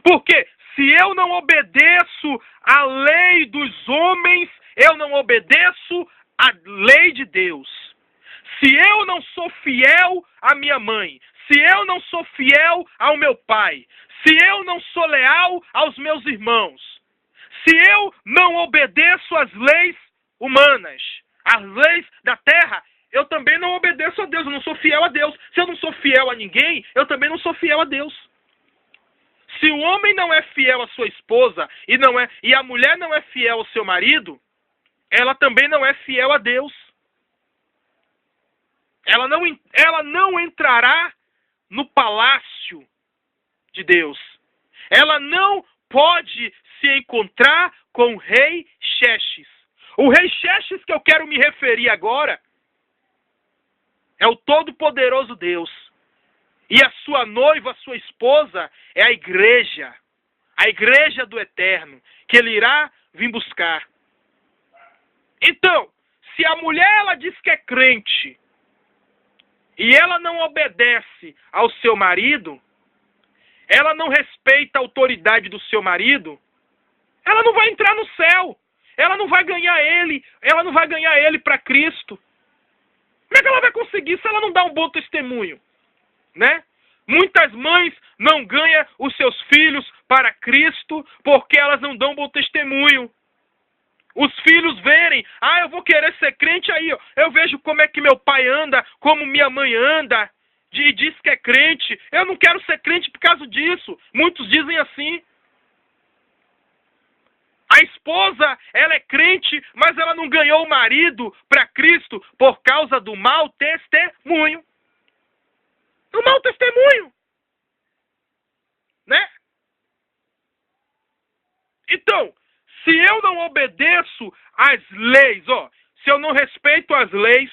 A: Porque se eu não obedeço à lei dos homens, eu não obedeço à lei de Deus. Se eu não sou fiel à minha mãe, se eu não sou fiel ao meu pai, se eu não sou leal aos meus irmãos, se eu não obedeço às leis humanas, às leis da terra, eu também não obedeço a Deus, eu não sou fiel a Deus. Se eu não sou fiel a ninguém, eu também não sou fiel a Deus. Se o homem não é fiel à sua esposa e a mulher não é fiel ao seu marido, ela também não é fiel a Deus. Ela não entrará no palácio de Deus. Ela não pode se encontrar com o rei Xerxes. O rei Xerxes que eu quero me referir agora é o Todo-Poderoso Deus. E a sua noiva, a sua esposa, é a igreja do Eterno, que ele irá vir buscar. Então, se a mulher ela diz que é crente e ela não obedece ao seu marido, ela não respeita a autoridade do seu marido, ela não vai entrar no céu. Ela não vai ganhar ele para Cristo. Como é que ela vai conseguir se ela não dá um bom testemunho? Né? Muitas mães não ganham os seus filhos para Cristo porque elas não dão bom testemunho. Os filhos verem, eu vou querer ser crente aí, ó. Eu vejo como é que meu pai anda, como minha mãe anda, e diz que é crente. Eu não quero ser crente por causa disso. Muitos dizem assim. A esposa, ela é crente, mas ela não ganhou o marido para Cristo por causa do mau testemunho. O mau testemunho. Né? Então, se eu não obedeço às leis, se eu não respeito as leis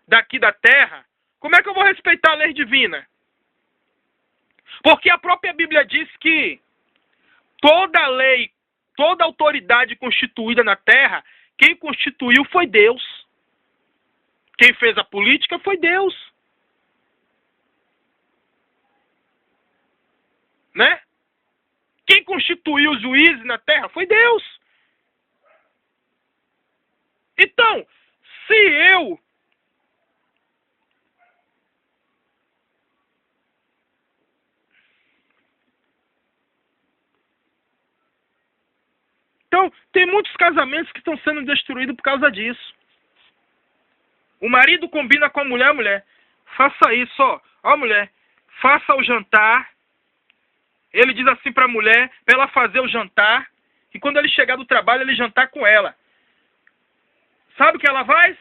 A: daqui da terra, como é que eu vou respeitar a lei divina? Porque a própria Bíblia diz que toda lei, toda autoridade constituída na terra, quem constituiu foi Deus. Quem fez a política foi Deus. Né? Quem constituiu os juízes na terra foi Deus. Então, se eu Então, tem muitos casamentos que estão sendo destruídos por causa disso. O marido combina com a mulher, faça isso, ó mulher, faça o jantar. Ele diz assim para a mulher, para ela fazer o jantar, e quando ele chegar do trabalho, ele jantar com ela. Sabe o que ela faz?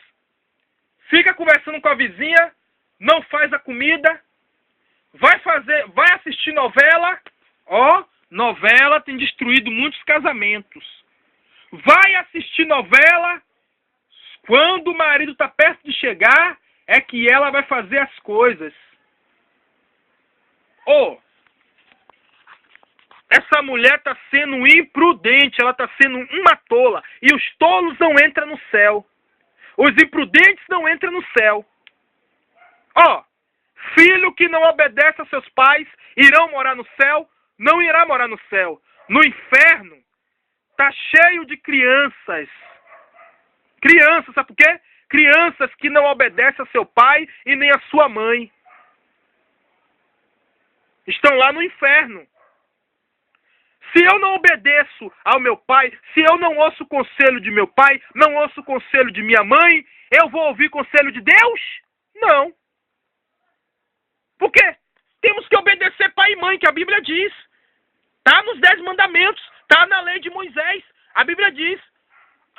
A: Fica conversando com a vizinha, não faz a comida, vai assistir novela. Novela tem destruído muitos casamentos. Vai assistir novela, quando o marido está perto de chegar, é que ela vai fazer as coisas. Essa mulher está sendo imprudente, ela está sendo uma tola. E os tolos não entram no céu. Os imprudentes não entram no céu. Filho que não obedece a seus pais irão morar no céu? Não irá morar no céu. No inferno está cheio de crianças. Crianças, sabe por quê? Crianças que não obedecem a seu pai e nem a sua mãe. Estão lá no inferno. Se eu não obedeço ao meu pai, se eu não ouço o conselho de meu pai, não ouço o conselho de minha mãe, eu vou ouvir conselho de Deus? Não. Por quê? Temos que obedecer pai e mãe, que a Bíblia diz. Está nos 10 mandamentos, está na lei de Moisés. A Bíblia diz: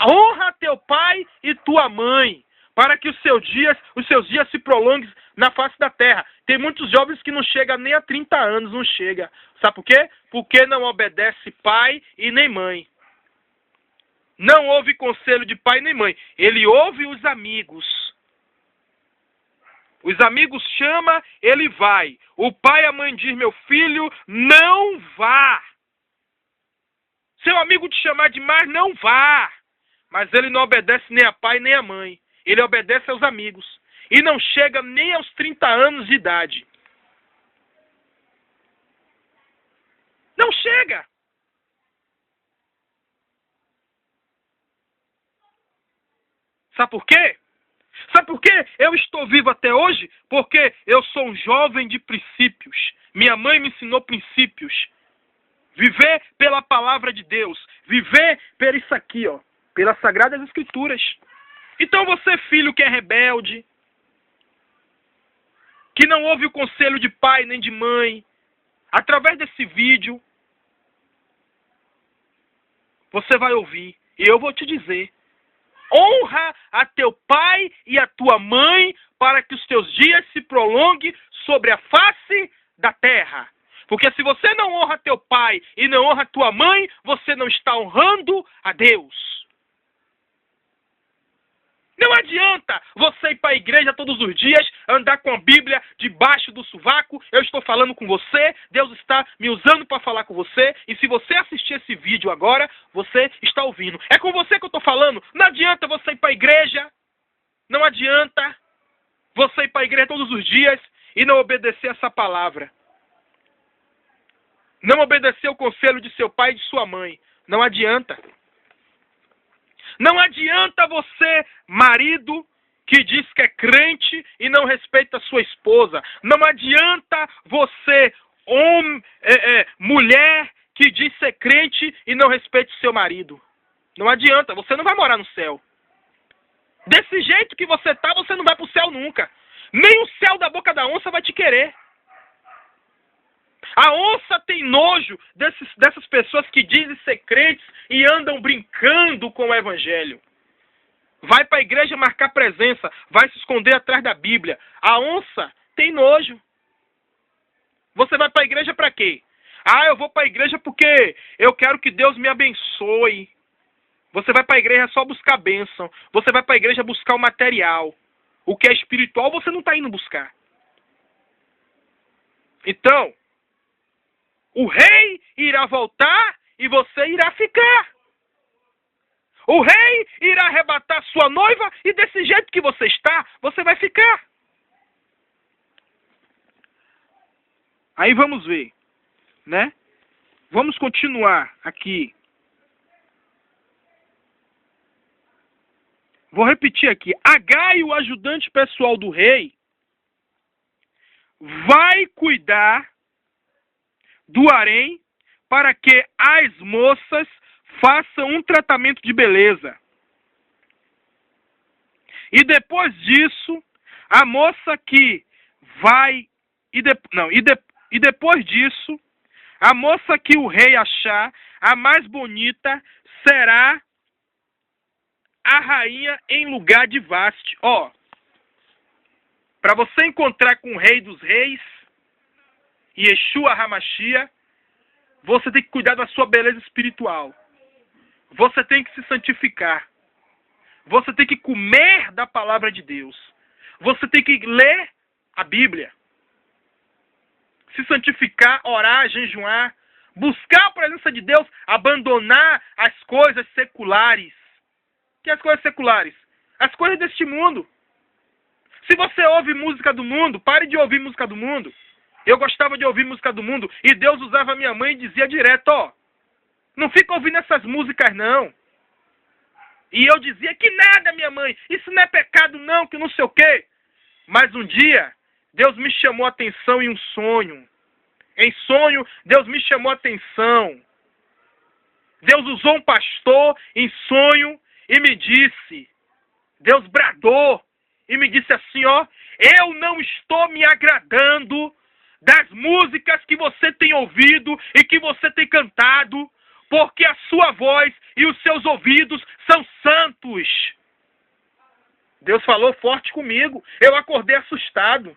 A: honra teu pai e tua mãe, para que os seus dias se prolonguem na face da terra. Tem muitos jovens que não chegam nem a 30 anos, não chega. Sabe por quê? Porque não obedece pai e nem mãe. Não ouve conselho de pai nem mãe. Ele ouve os amigos. Os amigos chamam, ele vai. O pai e a mãe diz: meu filho, não vá. Seu amigo te chamar demais, não vá. Mas ele não obedece nem a pai nem a mãe. Ele obedece aos amigos. E não chega nem aos 30 anos de idade. Não chega. Sabe por quê? Sabe por quê eu estou vivo até hoje? Porque eu sou um jovem de princípios. Minha mãe me ensinou princípios. Viver pela palavra de Deus. Viver por isso aqui, ó. Pelas Sagradas Escrituras. Então você, filho que é rebelde, que não ouve o conselho de pai nem de mãe, através desse vídeo, você vai ouvir. E eu vou te dizer: honra a teu pai e a tua mãe, para que os teus dias se prolonguem sobre a face da terra. Porque se você não honra teu pai e não honra tua mãe, você não está honrando a Deus. Não adianta você ir para a igreja todos os dias, andar com a Bíblia debaixo do sovaco. Eu estou falando com você, Deus está me usando para falar com você. E se você assistir esse vídeo agora, você está ouvindo. É com você que eu estou falando. Não adianta você ir para a igreja. Não adianta você ir para a igreja todos os dias e não obedecer essa palavra. Não obedecer o conselho de seu pai e de sua mãe. Não adianta. Não adianta você, marido, que diz que é crente e não respeita a sua esposa. Não adianta você, mulher, que diz ser crente e não respeita o seu marido. Não adianta, você não vai morar no céu. Desse jeito que você está, você não vai para o céu nunca. Nem o céu da boca da onça vai te querer. A onça tem nojo dessas pessoas que dizem ser crentes e andam brincando com o evangelho. Vai para a igreja marcar presença, vai se esconder atrás da Bíblia. A onça tem nojo. Você vai para a igreja para quê? Ah, eu vou para a igreja porque eu quero que Deus me abençoe. Você vai para a igreja só buscar bênção. Você vai para a igreja buscar o material. O que é espiritual você não está indo buscar. Então, o rei irá voltar e você irá ficar. O rei irá arrebatar sua noiva e desse jeito que você está, você vai ficar. Aí vamos ver, né? Vamos continuar aqui. Vou repetir aqui. Agai, o ajudante pessoal do rei, vai cuidar do harém para que as moças façam um tratamento de beleza. E depois disso, a moça que vai... E depois disso, a moça que o rei achar a mais bonita será a rainha em lugar de Vaste. Ó, para você encontrar com o rei dos reis, Yeshua HaMashiach, você tem que cuidar da sua beleza espiritual. Você tem que se santificar. Você tem que comer da palavra de Deus. Você tem que ler a Bíblia. Se santificar, orar, jejuar, buscar a presença de Deus, abandonar as coisas seculares. Que as coisas seculares? As coisas deste mundo. Se você ouve música do mundo, pare de ouvir música do mundo. Eu gostava de ouvir música do mundo e Deus usava a minha mãe e dizia direto, ó, não fica ouvindo essas músicas não. E eu dizia que nada, minha mãe, isso não é pecado não, que não sei o quê. Mas um dia, Deus me chamou a atenção em um sonho. Em sonho, Deus me chamou a atenção. Deus usou um pastor em sonho e me disse, Deus bradou e me disse assim, ó, eu não estou me agradando das músicas que você tem ouvido e que você tem cantado, porque a sua voz e os seus ouvidos são santos. Deus falou forte comigo. Eu acordei assustado.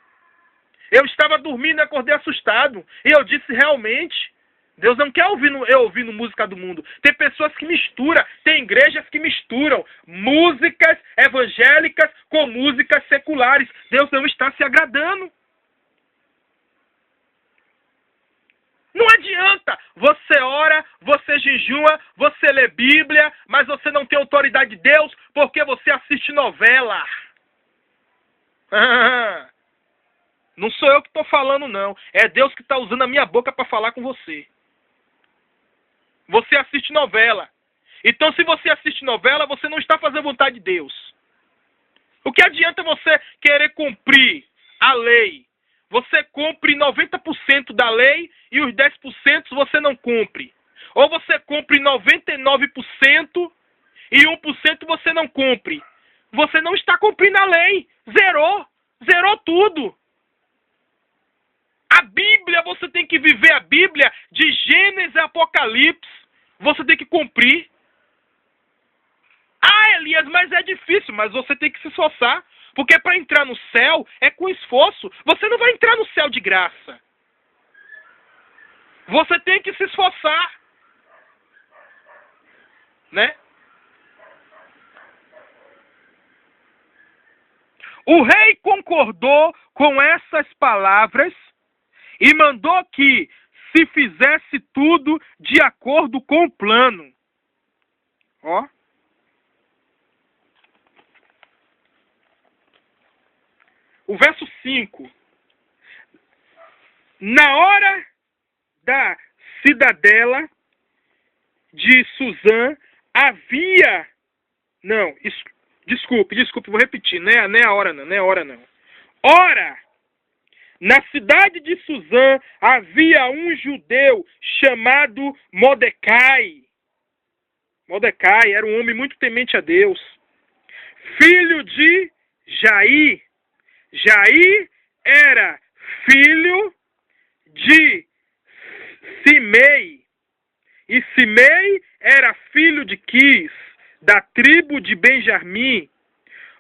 A: Eu estava dormindo e acordei assustado. E eu disse, realmente, Deus não quer eu ouvindo música do mundo. Tem pessoas que misturam, tem igrejas que misturam músicas evangélicas com músicas seculares. Deus não está se agradando. Não adianta, você ora, você jejua, você lê Bíblia, mas você não tem autoridade de Deus porque você assiste novela. Não sou eu que estou falando, não. É Deus que está usando a minha boca para falar com você. Você assiste novela. Então, se você assiste novela, você não está fazendo a vontade de Deus. O que adianta você querer cumprir a lei? Você cumpre 90% da lei e os 10% você não cumpre. Ou você cumpre 99% e 1% você não cumpre. Você não está cumprindo a lei. Zerou. Zerou tudo. A Bíblia, você tem que viver a Bíblia de Gênesis a Apocalipse. Você tem que cumprir. Ah, Elias, mas é difícil. Mas você tem que se esforçar. Porque para entrar no céu é com esforço. Você não vai entrar no céu de graça. Você tem que se esforçar. Né? O rei concordou com essas palavras e mandou que se fizesse tudo de acordo com o plano. Ó. O verso 5. Na hora da cidadela de Suzã havia... Não, desculpe, vou repetir. Não é a hora não. Ora, na cidade de Suzã havia um judeu chamado Mordecai. Mordecai era um homem muito temente a Deus. Filho de Jair. Jair era filho de Simei. E Simei era filho de Quis, da tribo de Benjamim.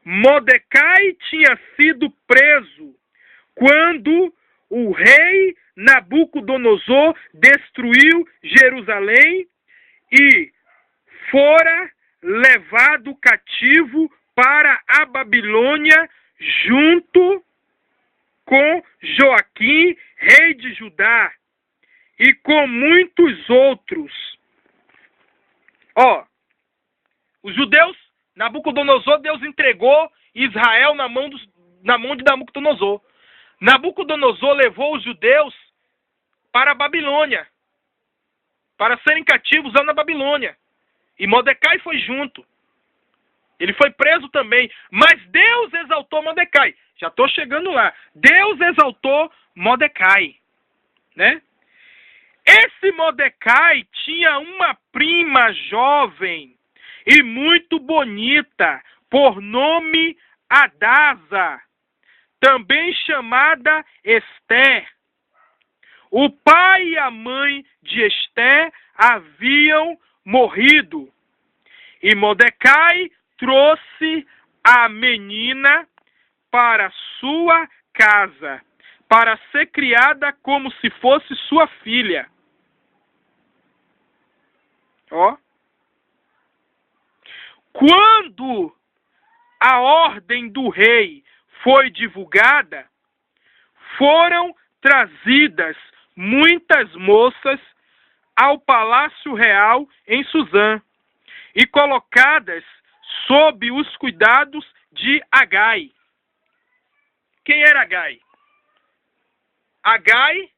A: Mordecai tinha sido preso quando o rei Nabucodonosor destruiu Jerusalém e fora levado cativo para a Babilônia junto com Joaquim, rei de Judá, e com muitos outros. Ó, os judeus, Nabucodonosor, Deus entregou Israel na mão de Nabucodonosor. Nabucodonosor levou os judeus para a Babilônia, para serem cativos lá na Babilônia. E Mordecai foi junto. Ele foi preso também, mas Deus exaltou Mordecai. Já estou chegando lá. Deus exaltou Mordecai, né? Esse Mordecai tinha uma prima jovem e muito bonita, por nome Hadasa, também chamada Esther. O pai e a mãe de Esther haviam morrido, e Mordecai trouxe a menina para sua casa, para ser criada como se fosse sua filha. Ó. Quando a ordem do rei foi divulgada, foram trazidas muitas moças ao palácio real em Suzã e colocadas sob os cuidados de Agai. Quem era Agai? Agai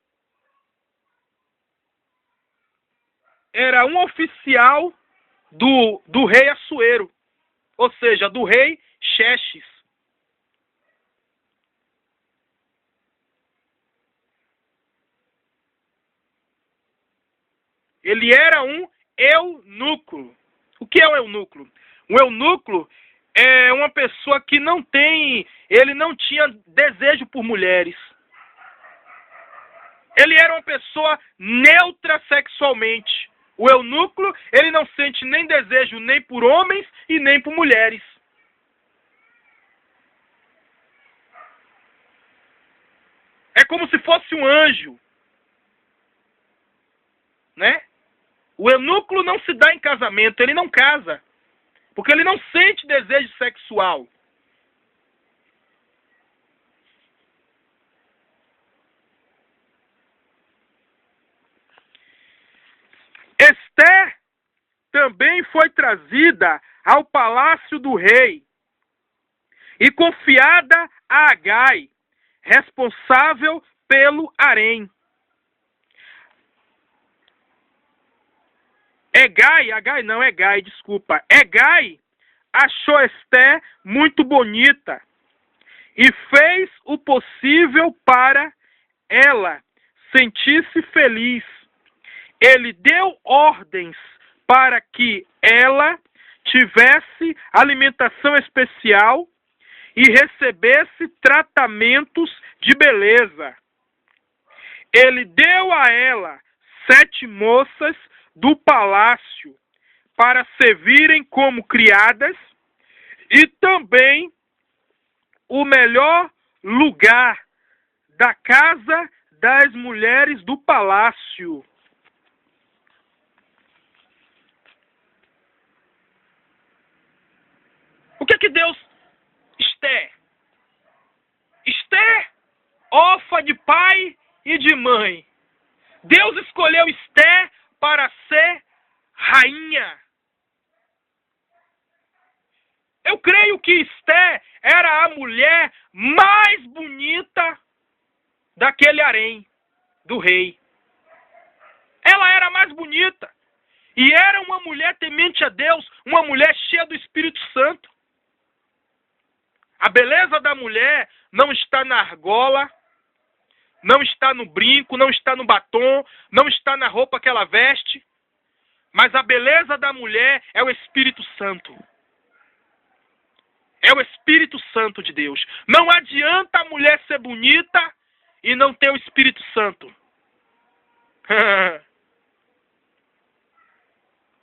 A: era um oficial do rei Assuero, ou seja, do rei Xerxes. ele era um eunuco. O que é um eunuco? Um eunuco é uma pessoa que ele não tinha desejo por mulheres. Ele era uma pessoa neutra sexualmente. O eunuco, ele não sente nem desejo nem por homens e nem por mulheres. É como se fosse um anjo, né? O eunuco não se dá em casamento, ele não casa, porque ele não sente desejo sexual. Esther também foi trazida ao palácio do rei e confiada a Agai, responsável pelo harém. Hegai achou Esther muito bonita e fez o possível para ela sentir-se feliz. Ele deu ordens para que ela tivesse alimentação especial e recebesse tratamentos de beleza. Ele deu a ela 7 moças do palácio para servirem como criadas e também o melhor lugar da casa das mulheres do palácio. O que Deus... Esther, órfã de pai e de mãe. Deus escolheu Esther para ser rainha. Eu creio que Esther era a mulher mais bonita daquele harém do rei. Ela era a mais bonita. E era uma mulher temente a Deus, uma mulher cheia do Espírito Santo. A beleza da mulher não está na argola, não está no brinco, não está no batom, não está na roupa que ela veste, mas a beleza da mulher é o Espírito Santo. É o Espírito Santo de Deus. Não adianta a mulher ser bonita e não ter o Espírito Santo.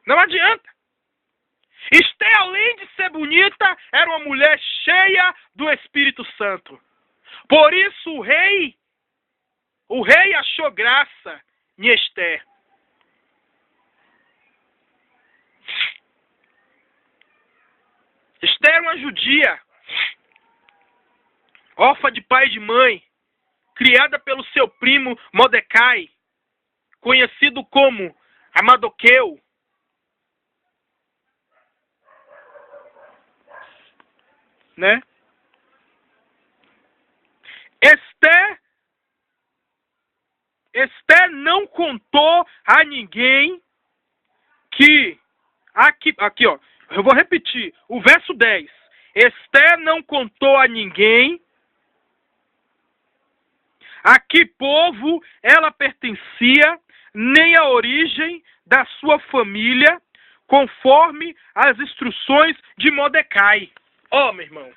A: Não adianta. Esther, além de ser bonita, era uma mulher cheia do Espírito Santo. Por isso o rei achou graça em Esther. Esther era uma judia, órfã de pai e de mãe, criada pelo seu primo Mordecai, conhecido como Amadoqueu. Né? Esther não contou a ninguém que... Aqui, ó. Eu vou repetir. O verso 10. Esther não contou a ninguém a que povo ela pertencia, nem a origem da sua família, conforme as instruções de Mordecai. Ó, meu irmão,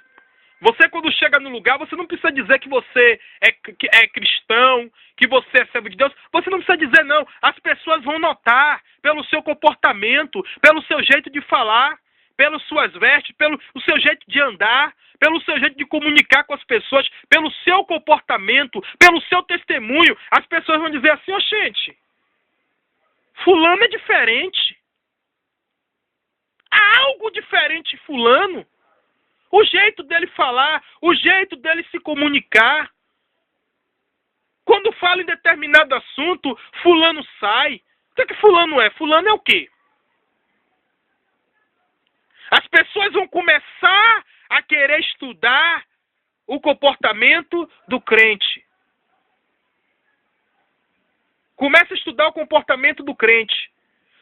A: você quando chega no lugar, você não precisa dizer que você é cristão, que você é servo de Deus. Você não precisa dizer não. As pessoas vão notar pelo seu comportamento, pelo seu jeito de falar, pelas suas vestes, pelo seu jeito de andar, pelo seu jeito de comunicar com as pessoas, pelo seu comportamento, pelo seu testemunho. As pessoas vão dizer assim, ó, gente, fulano é diferente. Há algo diferente em fulano. O jeito dele falar, o jeito dele se comunicar. Quando fala em determinado assunto, fulano sai. O que fulano é? Fulano é o quê? As pessoas vão começar a querer estudar o comportamento do crente. Começa a estudar o comportamento do crente.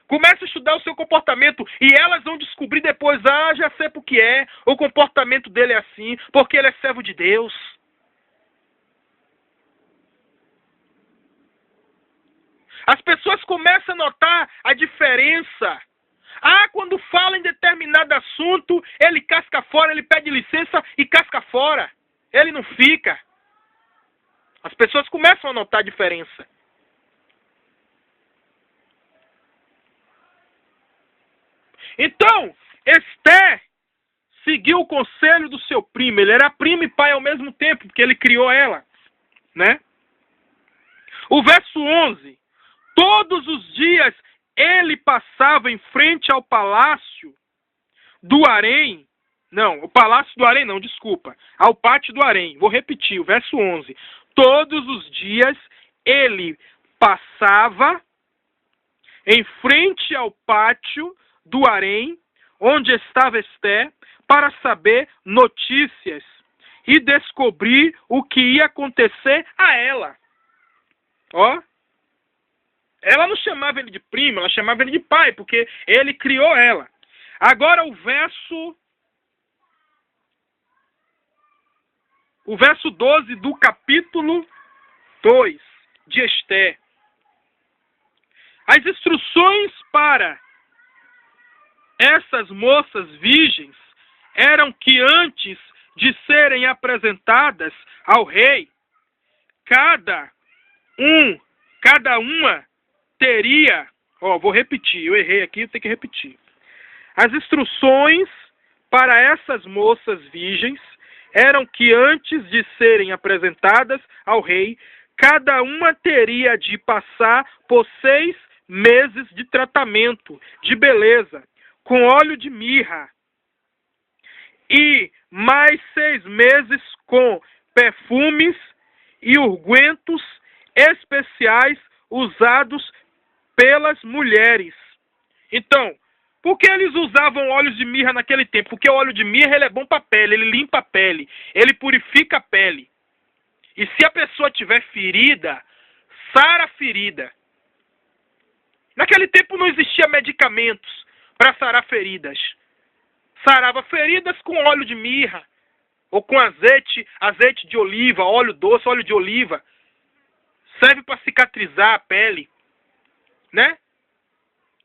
A: Começa a estudar o seu comportamento e elas vão descobrir depois, já sei por que é, o comportamento dele é assim, porque ele é servo de Deus. As pessoas começam a notar a diferença. Ah, quando fala em determinado assunto, ele casca fora, ele pede licença e casca fora. Ele não fica. As pessoas começam a notar a diferença. Então, Esté seguiu o conselho do seu primo. Ele era primo e pai ao mesmo tempo, porque ele criou ela, né? O verso 11. Todos os dias ele passava em frente ao palácio do harém. Não, o palácio do harém não, desculpa. Ao pátio do harém. Vou repetir, o verso 11. Todos os dias ele passava em frente ao pátio do harém, onde estava Esté, para saber notícias e descobrir o que ia acontecer a ela. Ó. Ela não chamava ele de primo, ela chamava ele de pai, porque ele criou ela. Agora o verso 12 do capítulo 2 de Esté. As instruções para essas moças virgens eram que antes de serem apresentadas ao rei, cada uma teria, vou repetir, eu errei aqui, eu tenho que repetir. As instruções para essas moças virgens eram que antes de serem apresentadas ao rei, cada uma teria de passar por 6 meses de tratamento de beleza, com óleo de mirra, e mais 6 meses com perfumes e ungüentos especiais usados pelas mulheres. Então, por que eles usavam óleo de mirra naquele tempo? Porque o óleo de mirra ele é bom para a pele, ele limpa a pele, ele purifica a pele. E se a pessoa tiver ferida, sara a ferida. Naquele tempo não existia medicamentos para sarar feridas. Sarava feridas com óleo de mirra, ou com azeite de oliva, óleo doce, óleo de oliva. Serve para cicatrizar a pele, né?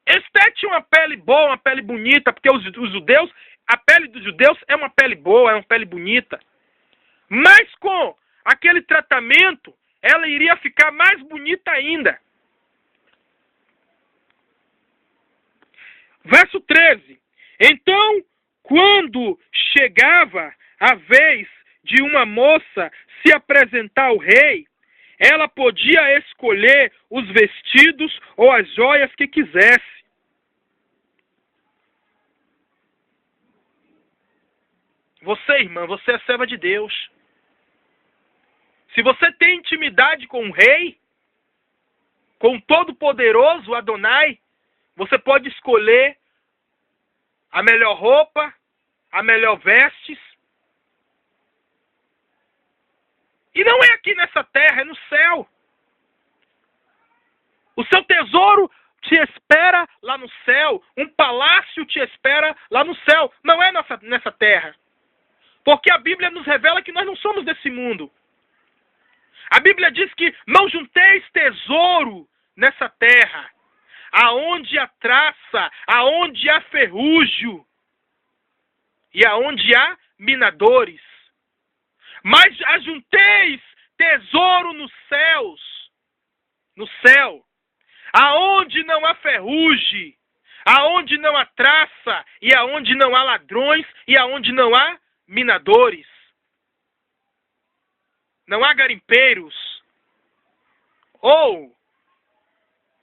A: Esté tinha uma pele boa, uma pele bonita, porque os judeus, a pele dos judeus é uma pele boa, é uma pele bonita. Mas com aquele tratamento, ela iria ficar mais bonita ainda. Verso 13. Então, quando chegava a vez de uma moça se apresentar ao rei, ela podia escolher os vestidos ou as joias que quisesse. Você, irmã, você é serva de Deus. Se você tem intimidade com o rei, com o Todo-Poderoso Adonai, você pode escolher a melhor roupa, a melhor vestes. E não é aqui nessa terra, é no céu. O seu tesouro te espera lá no céu. Um palácio te espera lá no céu. Não é nessa terra. Porque a Bíblia nos revela que nós não somos desse mundo. A Bíblia diz que não junteis tesouro nessa terra, aonde há traça, aonde há ferrugem e aonde há minadores. Mas ajunteis tesouro nos céus, no céu, aonde não há ferrugem, aonde não há traça, e aonde não há ladrões, e aonde não há minadores. Não há garimpeiros. Ou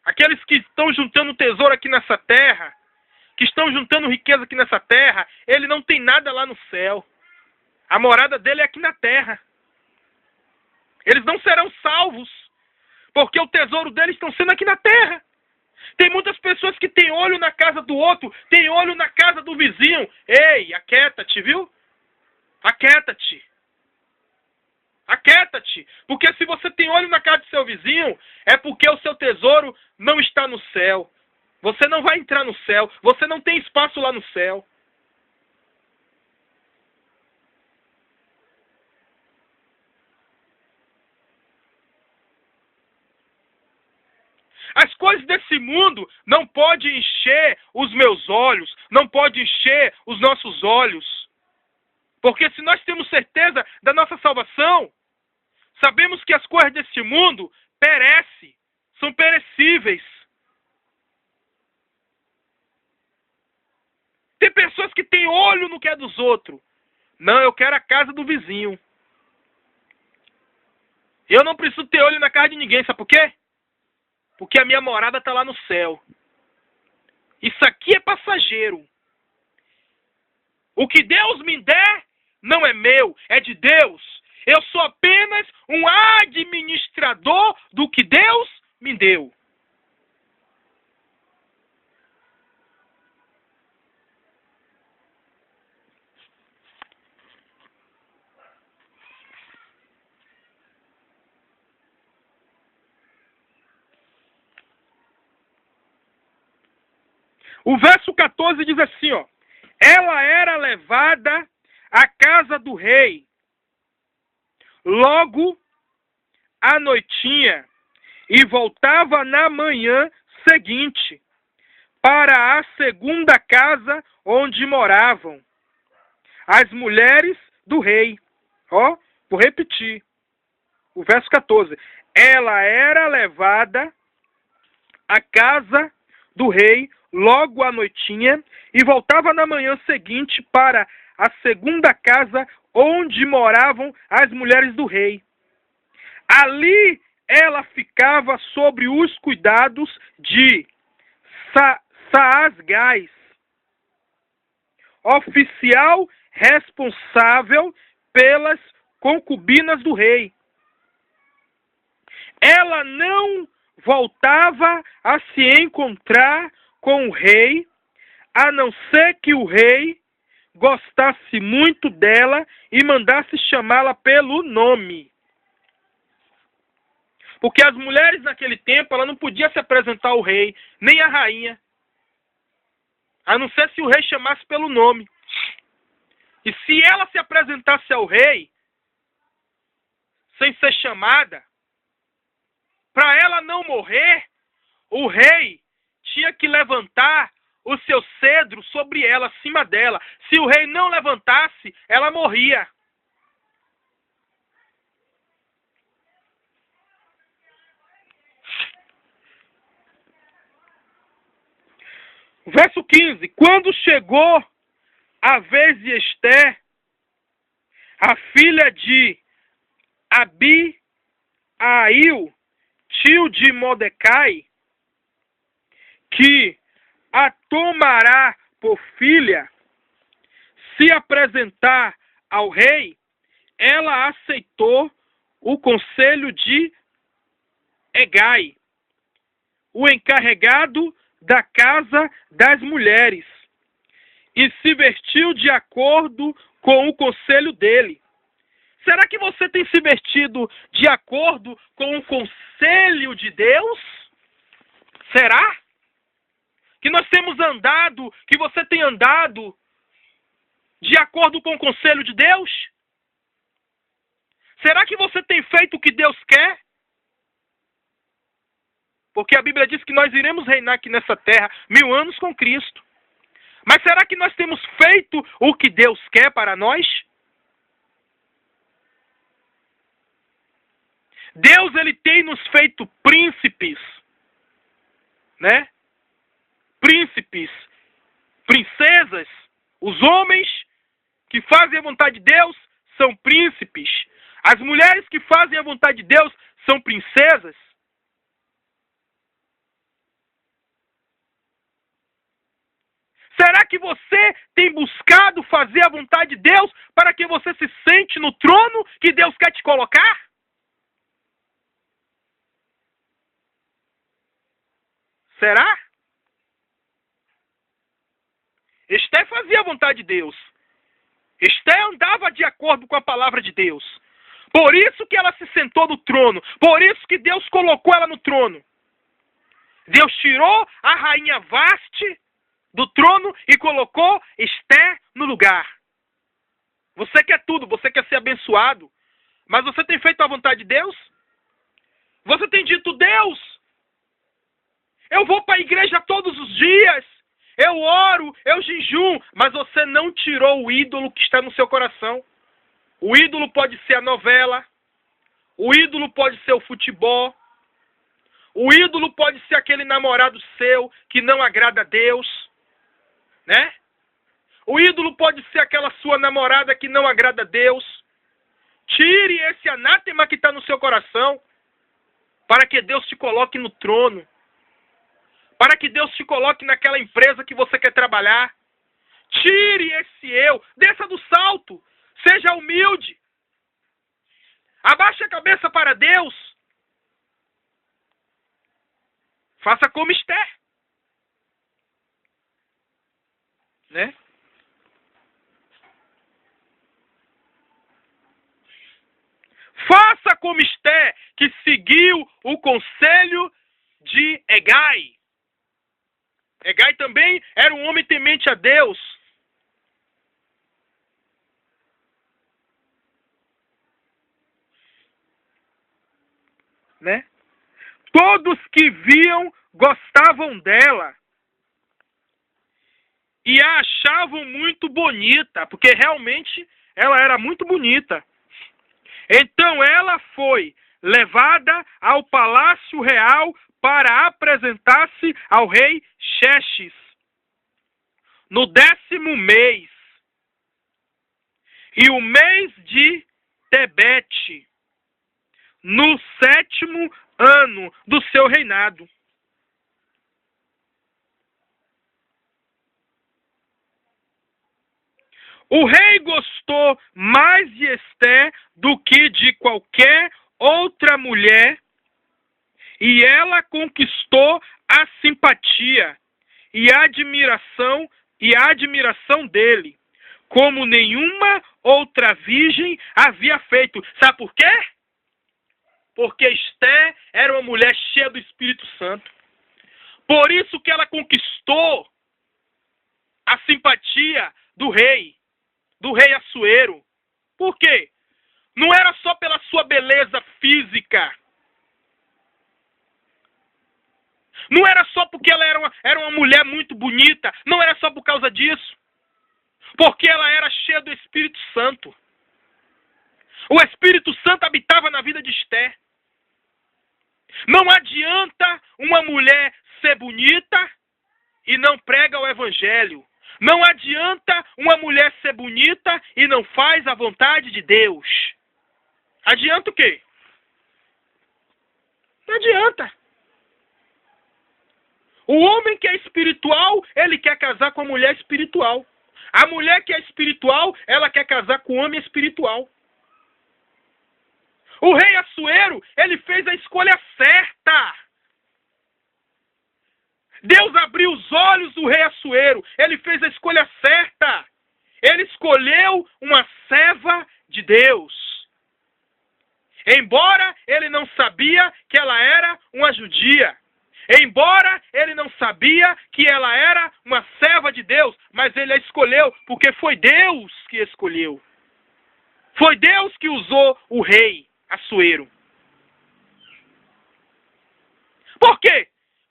A: aqueles que estão juntando tesouro aqui nessa terra, que estão juntando riqueza aqui nessa terra, ele não tem nada lá no céu. A morada dele é aqui na terra. Eles não serão salvos, porque o tesouro deles estão sendo aqui na terra. Tem muitas pessoas que têm olho na casa do outro, têm olho na casa do vizinho. Ei, aquieta-te, viu? Aquieta-te. Aquieta-te. Porque se você tem olho na casa do seu vizinho, é porque o seu tesouro não está no céu. Você não vai entrar no céu. Você não tem espaço lá no céu. As coisas desse mundo não podem encher os meus olhos, não pode encher os nossos olhos. Porque se nós temos certeza da nossa salvação, sabemos que as coisas desse mundo perecem, são perecíveis. Tem pessoas que têm olho no que é dos outros. Não, eu quero a casa do vizinho. Eu não preciso ter olho na casa de ninguém, sabe por quê? Porque a minha morada está lá no céu. Isso aqui é passageiro. O que Deus me der não é meu, é de Deus. Eu sou apenas um administrador do que Deus me deu. O verso 14 diz assim, ó. Ela era levada à casa do rei, logo à noitinha, e voltava na manhã seguinte, para a segunda casa onde moravam as mulheres do rei. Ó, vou repetir. O verso 14. Ela era levada à casa do rei, logo à noitinha, e voltava na manhã seguinte para a segunda casa onde moravam as mulheres do rei. Ali ela ficava sobre os cuidados de Saasgás, oficial responsável pelas concubinas do rei. Ela não voltava a se encontrar com o rei, a não ser que o rei gostasse muito dela e mandasse chamá-la pelo nome. Porque as mulheres naquele tempo, ela não podia se apresentar ao rei, nem à rainha, a não ser se o rei chamasse pelo nome. E se ela se apresentasse ao rei, sem ser chamada, para ela não morrer, o rei tinha que levantar o seu cedro sobre ela, acima dela. Se o rei não levantasse, ela morria. Verso 15. Quando chegou a vez de Esther, a filha de Abiail, tio de Mordecai, que a tomará por filha, se apresentar ao rei, ela aceitou o conselho de Hegai, o encarregado da casa das mulheres, e se vestiu de acordo com o conselho dele. Será que você tem se vestido de acordo com o conselho de Deus? Será? Que nós temos andado, que você tem andado de acordo com o conselho de Deus? Será que você tem feito o que Deus quer? Porque a Bíblia diz que nós iremos reinar aqui nessa terra 1000 anos com Cristo. Mas será que nós temos feito o que Deus quer para nós? Deus, ele tem nos feito príncipes, né? Príncipes, princesas. Os homens que fazem a vontade de Deus são príncipes. As mulheres que fazem a vontade de Deus são princesas. Será que você tem buscado fazer a vontade de Deus para que você se sente no trono que Deus quer te colocar? Será? Esther fazia a vontade de Deus. Esther andava de acordo com a palavra de Deus. Por isso que ela se sentou no trono. Por isso que Deus colocou ela no trono. Deus tirou a rainha Vaste do trono e colocou Esther no lugar. Você quer tudo, você quer ser abençoado. Mas você tem feito a vontade de Deus? Você tem dito, Deus, eu vou para a igreja todos os dias, eu oro, eu jejum, mas você não tirou o ídolo que está no seu coração. O ídolo pode ser a novela, o ídolo pode ser o futebol, o ídolo pode ser aquele namorado seu que não agrada a Deus, né? O ídolo pode ser aquela sua namorada que não agrada a Deus. Tire esse anátema que está no seu coração, para que Deus te coloque no trono, para que Deus te coloque naquela empresa que você quer trabalhar. Tire esse eu, desça do salto, seja humilde, abaixe a cabeça para Deus, faça como Esther, né? Faça como Esther, que seguiu o conselho de Hegai. Hegai também era um homem temente a Deus. Né? Todos que viam gostavam dela. E a achavam muito bonita, porque realmente ela era muito bonita. Então ela foi levada ao palácio real para apresentar-se ao rei Xerxes no 10º mês, e o mês de Tebete, no 7º ano do seu reinado. O rei gostou mais de Esther do que de qualquer outra mulher, e ela conquistou a simpatia e a admiração dele, como nenhuma outra virgem havia feito. Sabe por quê? Porque Esther era uma mulher cheia do Espírito Santo. Por isso que ela conquistou a simpatia do rei Assuero. Por quê? Não era só pela sua beleza física. Não era só porque ela era uma mulher muito bonita. Não era só por causa disso. Porque ela era cheia do Espírito Santo. O Espírito Santo habitava na vida de Esther. Não adianta uma mulher ser bonita e não prega o Evangelho. Não adianta uma mulher ser bonita e não faz a vontade de Deus. Adianta o quê? Não adianta. O homem que é espiritual, ele quer casar com a mulher espiritual. A mulher que é espiritual, ela quer casar com o homem espiritual. O rei Assuero, ele fez a escolha certa. Deus abriu os olhos do rei Assuero. Ele fez a escolha certa. Ele escolheu uma serva de Deus. Embora ele não sabia que ela era uma judia. Embora ele não sabia que ela era uma serva de Deus. Mas ele a escolheu porque foi Deus que escolheu. Foi Deus que usou o rei Assuero. Por quê?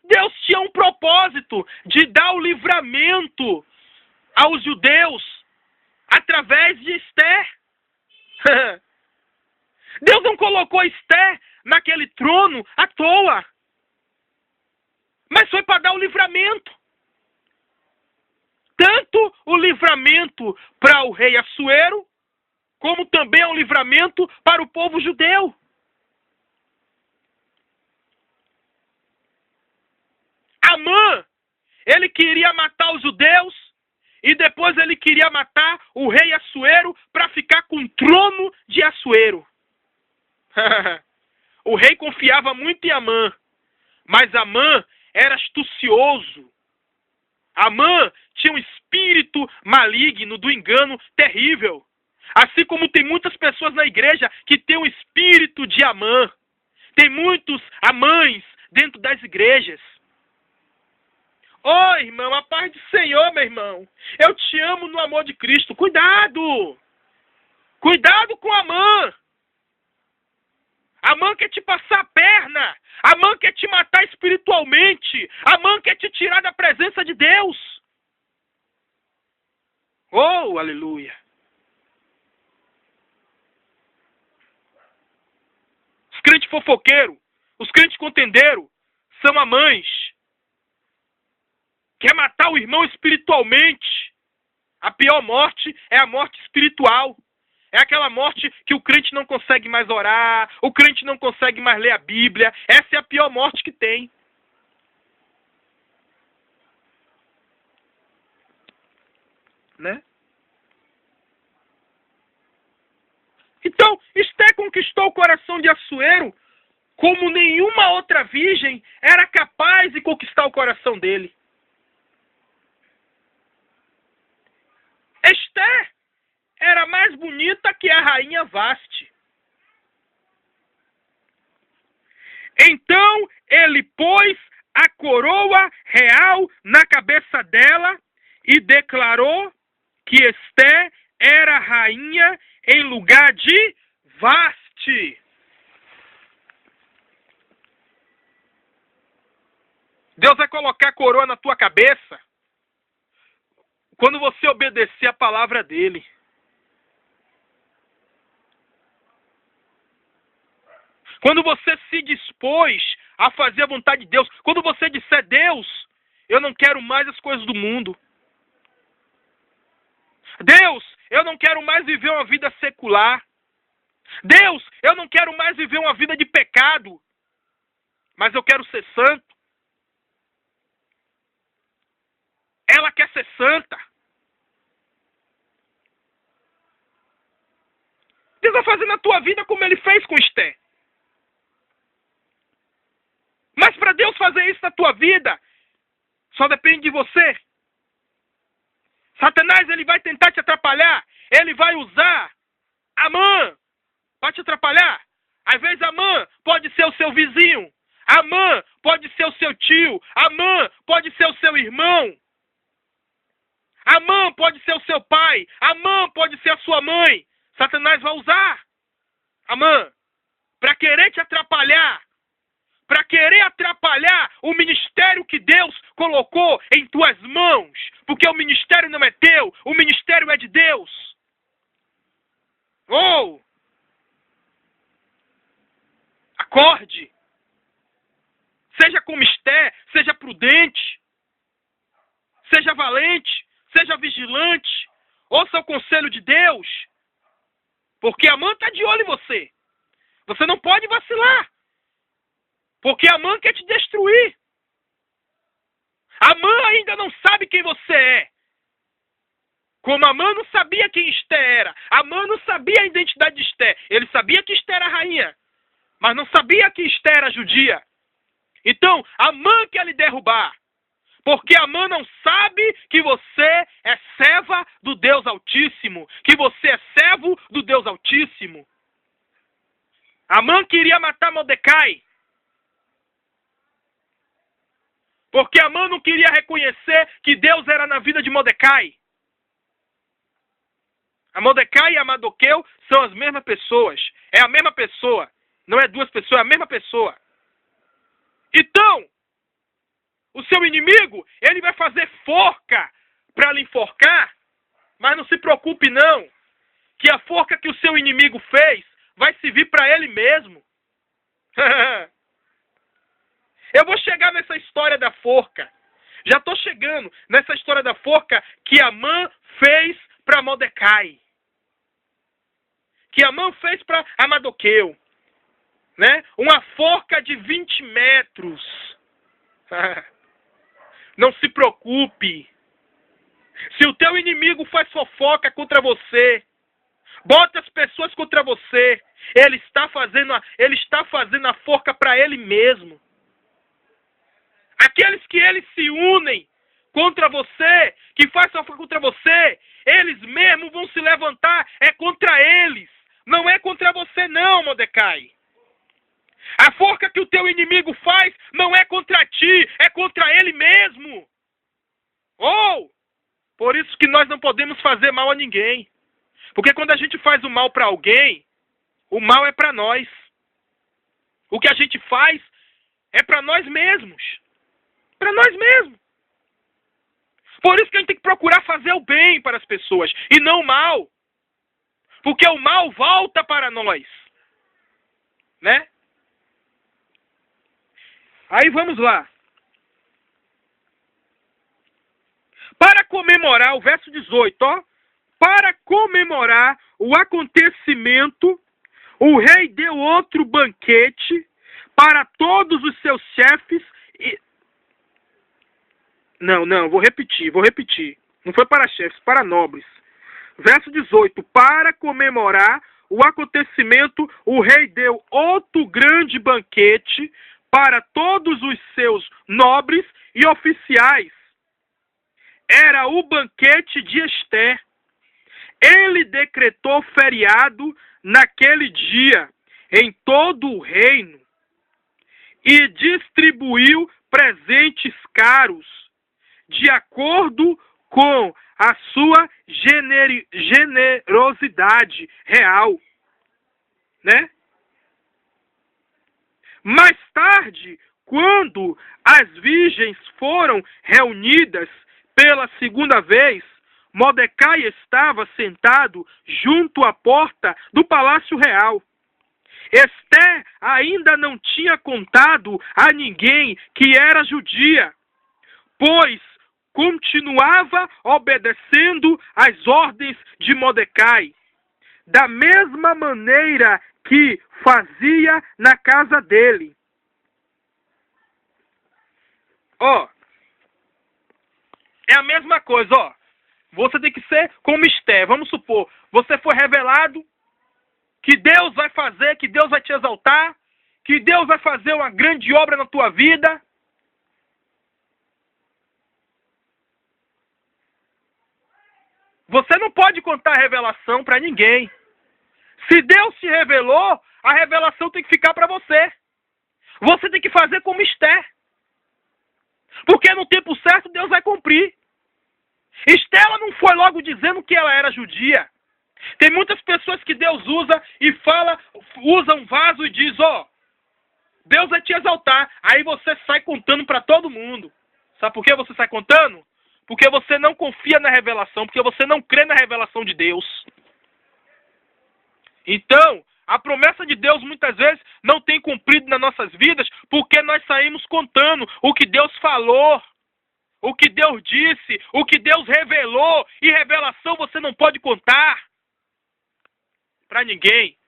A: Deus tinha um propósito de dar o livramento aos judeus através de Esther. Deus não colocou Esther naquele trono à toa, mas foi para dar o livramento. Tanto o livramento para o rei Assuero, como também o livramento para o povo judeu. Amã, ele queria matar os judeus e depois ele queria matar o rei Assuero para ficar com o trono de Assuero. O rei confiava muito em Amã, mas Amã era astucioso. Amã tinha um espírito maligno do engano terrível. Assim como tem muitas pessoas na igreja que têm um espírito de Amã. Tem muitos Amãs dentro das igrejas. Ô, irmão, a paz do Senhor, meu irmão. Eu te amo no amor de Cristo. Cuidado! Cuidado com Amã. Amã quer te passar a perna. Amã quer te matar espiritualmente. Amã quer te tirar da presença de Deus. Oh, aleluia. Os crentes fofoqueiros, os crentes contendeiros, são amãs. Quer matar o irmão espiritualmente. A pior morte é a morte espiritual. É aquela morte que o crente não consegue mais orar, o crente não consegue mais ler a Bíblia. Essa é a pior morte que tem. Né? Então, Esté conquistou o coração de Assuero como nenhuma outra virgem era capaz de conquistar o coração dele. Esté era mais bonita que a rainha Vaste. Então ele pôs a coroa real na cabeça dela e declarou que Esté era rainha em lugar de Vaste. Deus vai colocar a coroa na tua cabeça quando você obedecer a palavra dele. Quando você se dispôs a fazer a vontade de Deus. Quando você disser, Deus, eu não quero mais as coisas do mundo. Deus, eu não quero mais viver uma vida secular. Deus, eu não quero mais viver uma vida de pecado. Mas eu quero ser santo. Ela quer ser santa. Deus vai fazer na tua vida como ele fez com Esté. Mas para Deus fazer isso na tua vida, só depende de você. Satanás, ele vai tentar te atrapalhar. Ele vai usar Amã para te atrapalhar. Às vezes Amã pode ser o seu vizinho. Amã pode ser o seu tio. Amã pode ser o seu irmão. Amã pode ser o seu pai. Amã pode ser a sua mãe. Satanás vai usar Amã para querer te atrapalhar. Para querer atrapalhar o ministério que Deus colocou em tuas mãos. Porque o ministério não é teu, o ministério é de Deus. Oh! Acorde. Seja como Esté, seja prudente. Seja valente, seja vigilante. Ouça o conselho de Deus. Porque Amã está de olho em você. Você não pode vacilar. Porque Amã quer te destruir. Amã ainda não sabe quem você é. Como Amã não sabia quem Esté era. Amã não sabia a identidade de Esté. Ele sabia que Esté era rainha. Mas não sabia que Esté era judia. Então, Amã quer lhe derrubar. Porque Amã não sabe que você é serva do Deus Altíssimo. Que você é servo do Deus Altíssimo. Amã queria matar Mordecai. Porque Amã não queria reconhecer que Deus era na vida de Mordecai. A Mordecai e a Mardoqueu são as mesmas pessoas. É a mesma pessoa. Não é duas pessoas, é a mesma pessoa. Então, o seu inimigo, ele vai fazer forca para lhe enforcar. Mas não se preocupe não. Que a forca que o seu inimigo fez vai servir para ele mesmo. Eu vou chegar nessa história da forca. Já estou chegando nessa história da forca que Amã fez para Mordecai. Que Amã fez para Mardoqueu. Né? Uma forca de 20 metros. Não se preocupe. Se o teu inimigo faz fofoca contra você, bota as pessoas contra você, ele está fazendo a forca para ele mesmo. Aqueles que eles se unem contra você, que fazem fofoca contra você, eles mesmos vão se levantar, é contra eles. Não é contra você não, Mordecai. A forca que o teu inimigo faz não é contra ti, é contra ele mesmo. Oh! Por isso que nós não podemos fazer mal a ninguém. Porque quando a gente faz o mal para alguém, o mal é para nós. O que a gente faz é para nós mesmos. Para nós mesmos. Por isso que a gente tem que procurar fazer o bem para as pessoas e não o mal. Porque o mal volta para nós. Né? Aí vamos lá. Para comemorar, o verso 18, ó. Para comemorar o acontecimento, o rei deu outro banquete para todos os seus chefes e... Não, vou repetir. Não foi para chefes, para nobres. Verso 18. Para comemorar o acontecimento, o rei deu outro grande banquete para todos os seus nobres e oficiais. Era o banquete de Ester. Ele decretou feriado naquele dia em todo o reino e distribuiu presentes caros de acordo com a sua generosidade real, né? Mais tarde, quando as virgens foram reunidas pela segunda vez, Mordecai estava sentado junto à porta do palácio real. Ester ainda não tinha contado a ninguém que era judia, pois continuava obedecendo às ordens de Mordecai, da mesma maneira que fazia na casa dele. Ó, é a mesma coisa, ó. Você tem que ser como Ester. Vamos supor, você foi revelado que Deus vai fazer, que Deus vai te exaltar, que Deus vai fazer uma grande obra na tua vida. Você não pode contar a revelação para ninguém. Se Deus te revelou, a revelação tem que ficar para você. Você tem que fazer como Ester. Porque no tempo certo Deus vai cumprir. Ester, ela não foi logo dizendo que ela era judia. Tem muitas pessoas que Deus usa e usa um vaso e diz, ó, Deus vai te exaltar. Aí você sai contando para todo mundo. Sabe por que você sai contando? Porque você não confia na revelação, porque você não crê na revelação de Deus. Então, a promessa de Deus muitas vezes não tem cumprido nas nossas vidas, porque nós saímos contando o que Deus falou, o que Deus disse, o que Deus revelou. E revelação você não pode contar para ninguém.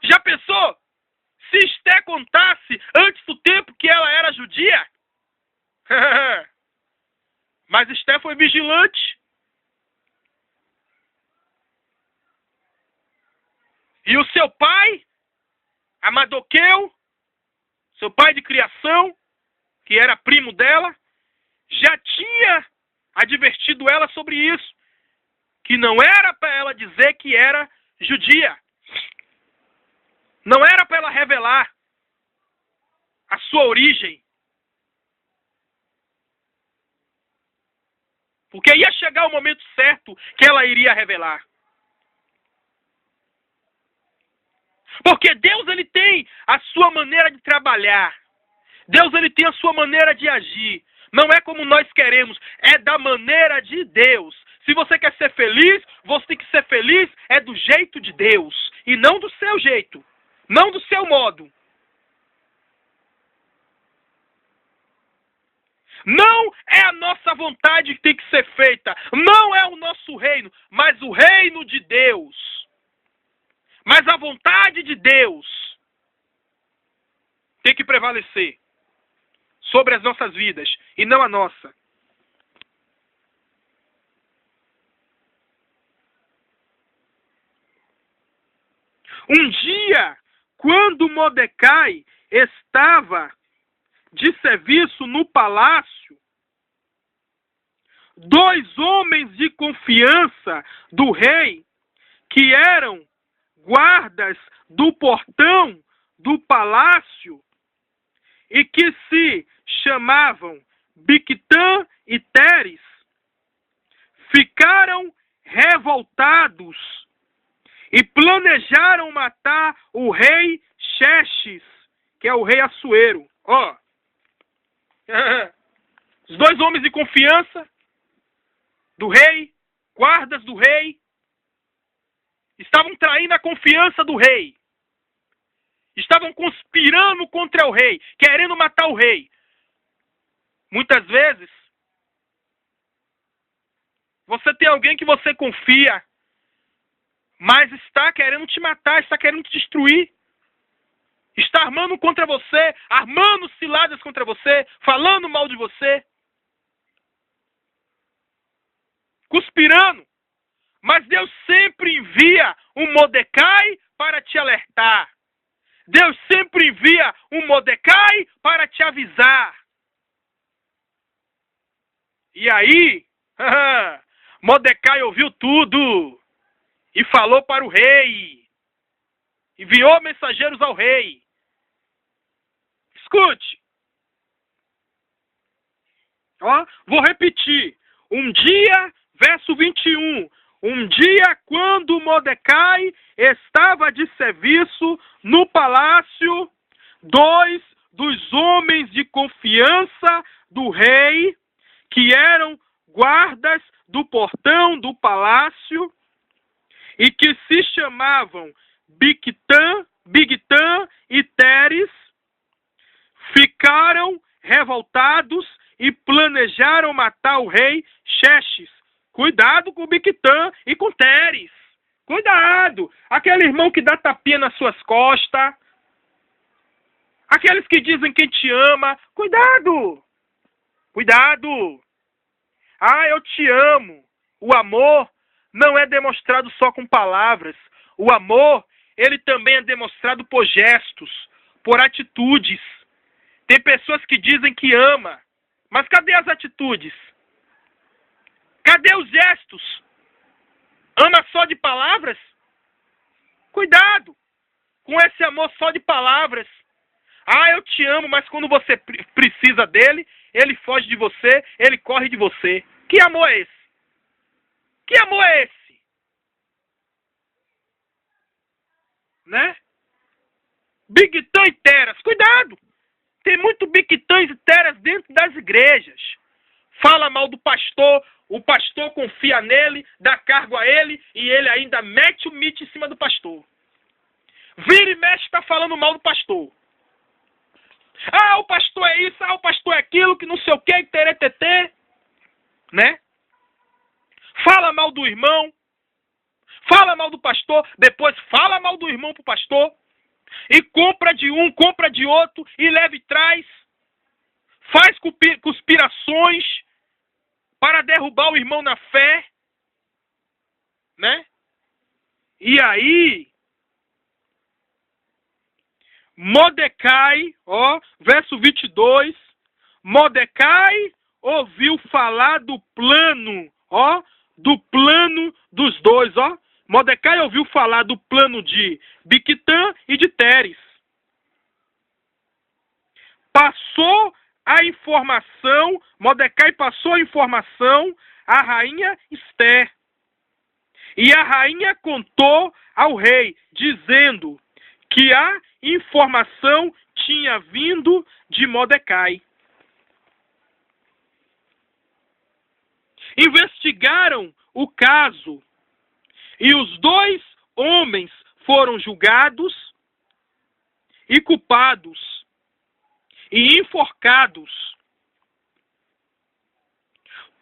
A: Já pensou? Se Ester contasse antes do tempo que ela era judia? Mas Ester foi vigilante. E o seu pai, Amadoqueu, seu pai de criação, que era primo dela, já tinha advertido ela sobre isso. Que não era para ela dizer que era judia. Não era para ela revelar a sua origem. Porque ia chegar o momento certo que ela iria revelar. Porque Deus, ele tem a sua maneira de trabalhar. Deus, ele tem a sua maneira de agir. Não é como nós queremos, é da maneira de Deus. Se você quer ser feliz, você tem que ser feliz é do jeito de Deus. E não do seu jeito. Não do seu modo. Não é a nossa vontade que tem que ser feita. Não é o nosso reino, mas o reino de Deus. Mas a vontade de Deus tem que prevalecer sobre as nossas vidas e não a nossa. Um dia, quando Mordecai estava de serviço no palácio, 2 homens de confiança do rei, que eram guardas do portão do palácio e que se chamavam Bigtã e Teres, ficaram revoltados e planejaram matar o rei Xerxes, que é o rei Assuero. Ó, os dois homens de confiança do rei, guardas do rei, estavam traindo a confiança do rei. Estavam conspirando contra o rei, querendo matar o rei. Muitas vezes, você tem alguém que você confia, mas está querendo te matar, está querendo te destruir. Está armando contra você, armando ciladas contra você, falando mal de você. Conspirando. Mas Deus sempre envia um Mordecai para te alertar. Deus sempre envia um Mordecai para te avisar. E aí, Mordecai ouviu tudo e falou para o rei. Enviou mensageiros ao rei. Escute. Ó, vou repetir. Um dia, verso 21. Um dia, quando Mordecai estava de serviço no palácio, dois dos homens de confiança do rei, que eram guardas do portão do palácio, e que se chamavam Bigtan e Teres, ficaram revoltados e planejaram matar o rei Xerxes. Cuidado com o Bigtan e com Teres. Cuidado! Aquele irmão que dá tapinha nas suas costas. Aqueles que dizem que te ama. Cuidado! Cuidado! Ah, eu te amo. O amor não é demonstrado só com palavras. O amor, ele também é demonstrado por gestos, por atitudes. Tem pessoas que dizem que ama, mas cadê as atitudes? Cadê os gestos? Ama só de palavras? Cuidado com esse amor só de palavras. Ah, eu te amo, mas quando você precisa dele, ele foge de você, ele corre de você. Que amor é esse? Que amor é esse? Né? Bigtan e Teras, cuidado! Tem muito Bigtan e Teras dentro das igrejas. Fala mal do pastor, o pastor confia nele, dá cargo a ele, e ele ainda mete o mito em cima do pastor. Vira e mexe, está falando mal do pastor. Ah, o pastor é isso, ah, o pastor é aquilo, que não sei o que, teretetê. Né? Fala mal do irmão, fala mal do pastor, depois fala mal do irmão pro pastor, e compra de um, compra de outro, e leva e traz, faz conspirações para derrubar o irmão na fé, né? E aí, Mordecai, ó, verso 22, Mordecai ouviu falar do plano, ó, do plano dos dois, ó. Mordecai ouviu falar do plano de Bigtan e de Teres. Mordecai passou a informação à rainha Esther. E a rainha contou ao rei, dizendo que a informação tinha vindo de Mordecai. Investigaram o caso e os dois homens foram julgados e culpados e enforcados.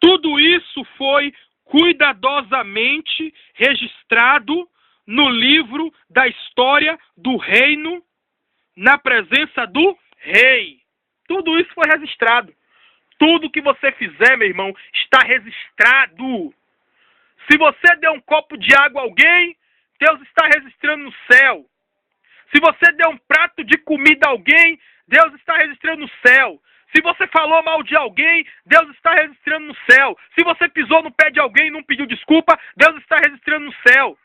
A: Tudo isso foi cuidadosamente registrado no livro da história do reino, na presença do rei. Tudo isso foi registrado. Tudo que você fizer, meu irmão, está registrado. Se você der um copo de água a alguém, Deus está registrando no céu. Se você der um prato de comida a alguém, Deus está registrando no céu. Se você falou mal de alguém, Deus está registrando no céu. Se você pisou no pé de alguém e não pediu desculpa, Deus está registrando no céu.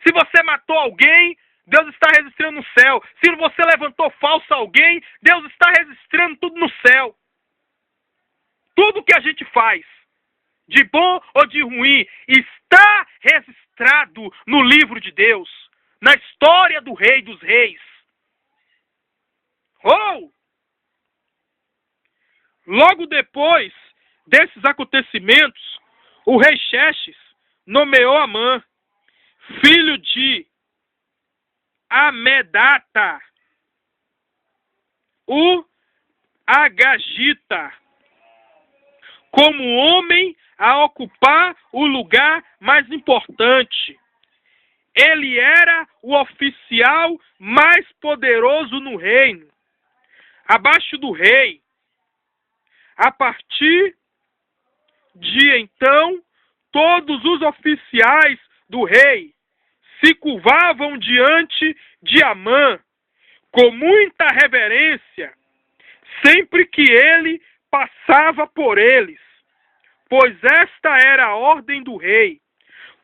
A: Se você matou alguém, Deus está registrando no céu. Se você levantou falso a alguém, Deus está registrando tudo no céu. Tudo que a gente faz de bom ou de ruim, está registrado no livro de Deus, na história do Rei dos Reis. Logo depois desses acontecimentos, o rei Xerxes nomeou Amã, filho de Amedata, o Agagita, como homem a ocupar o lugar mais importante. Ele era o oficial mais poderoso no reino, abaixo do rei. A partir de então, todos os oficiais do rei se curvavam diante de Amã com muita reverência, sempre que ele passava por eles, pois esta era a ordem do rei.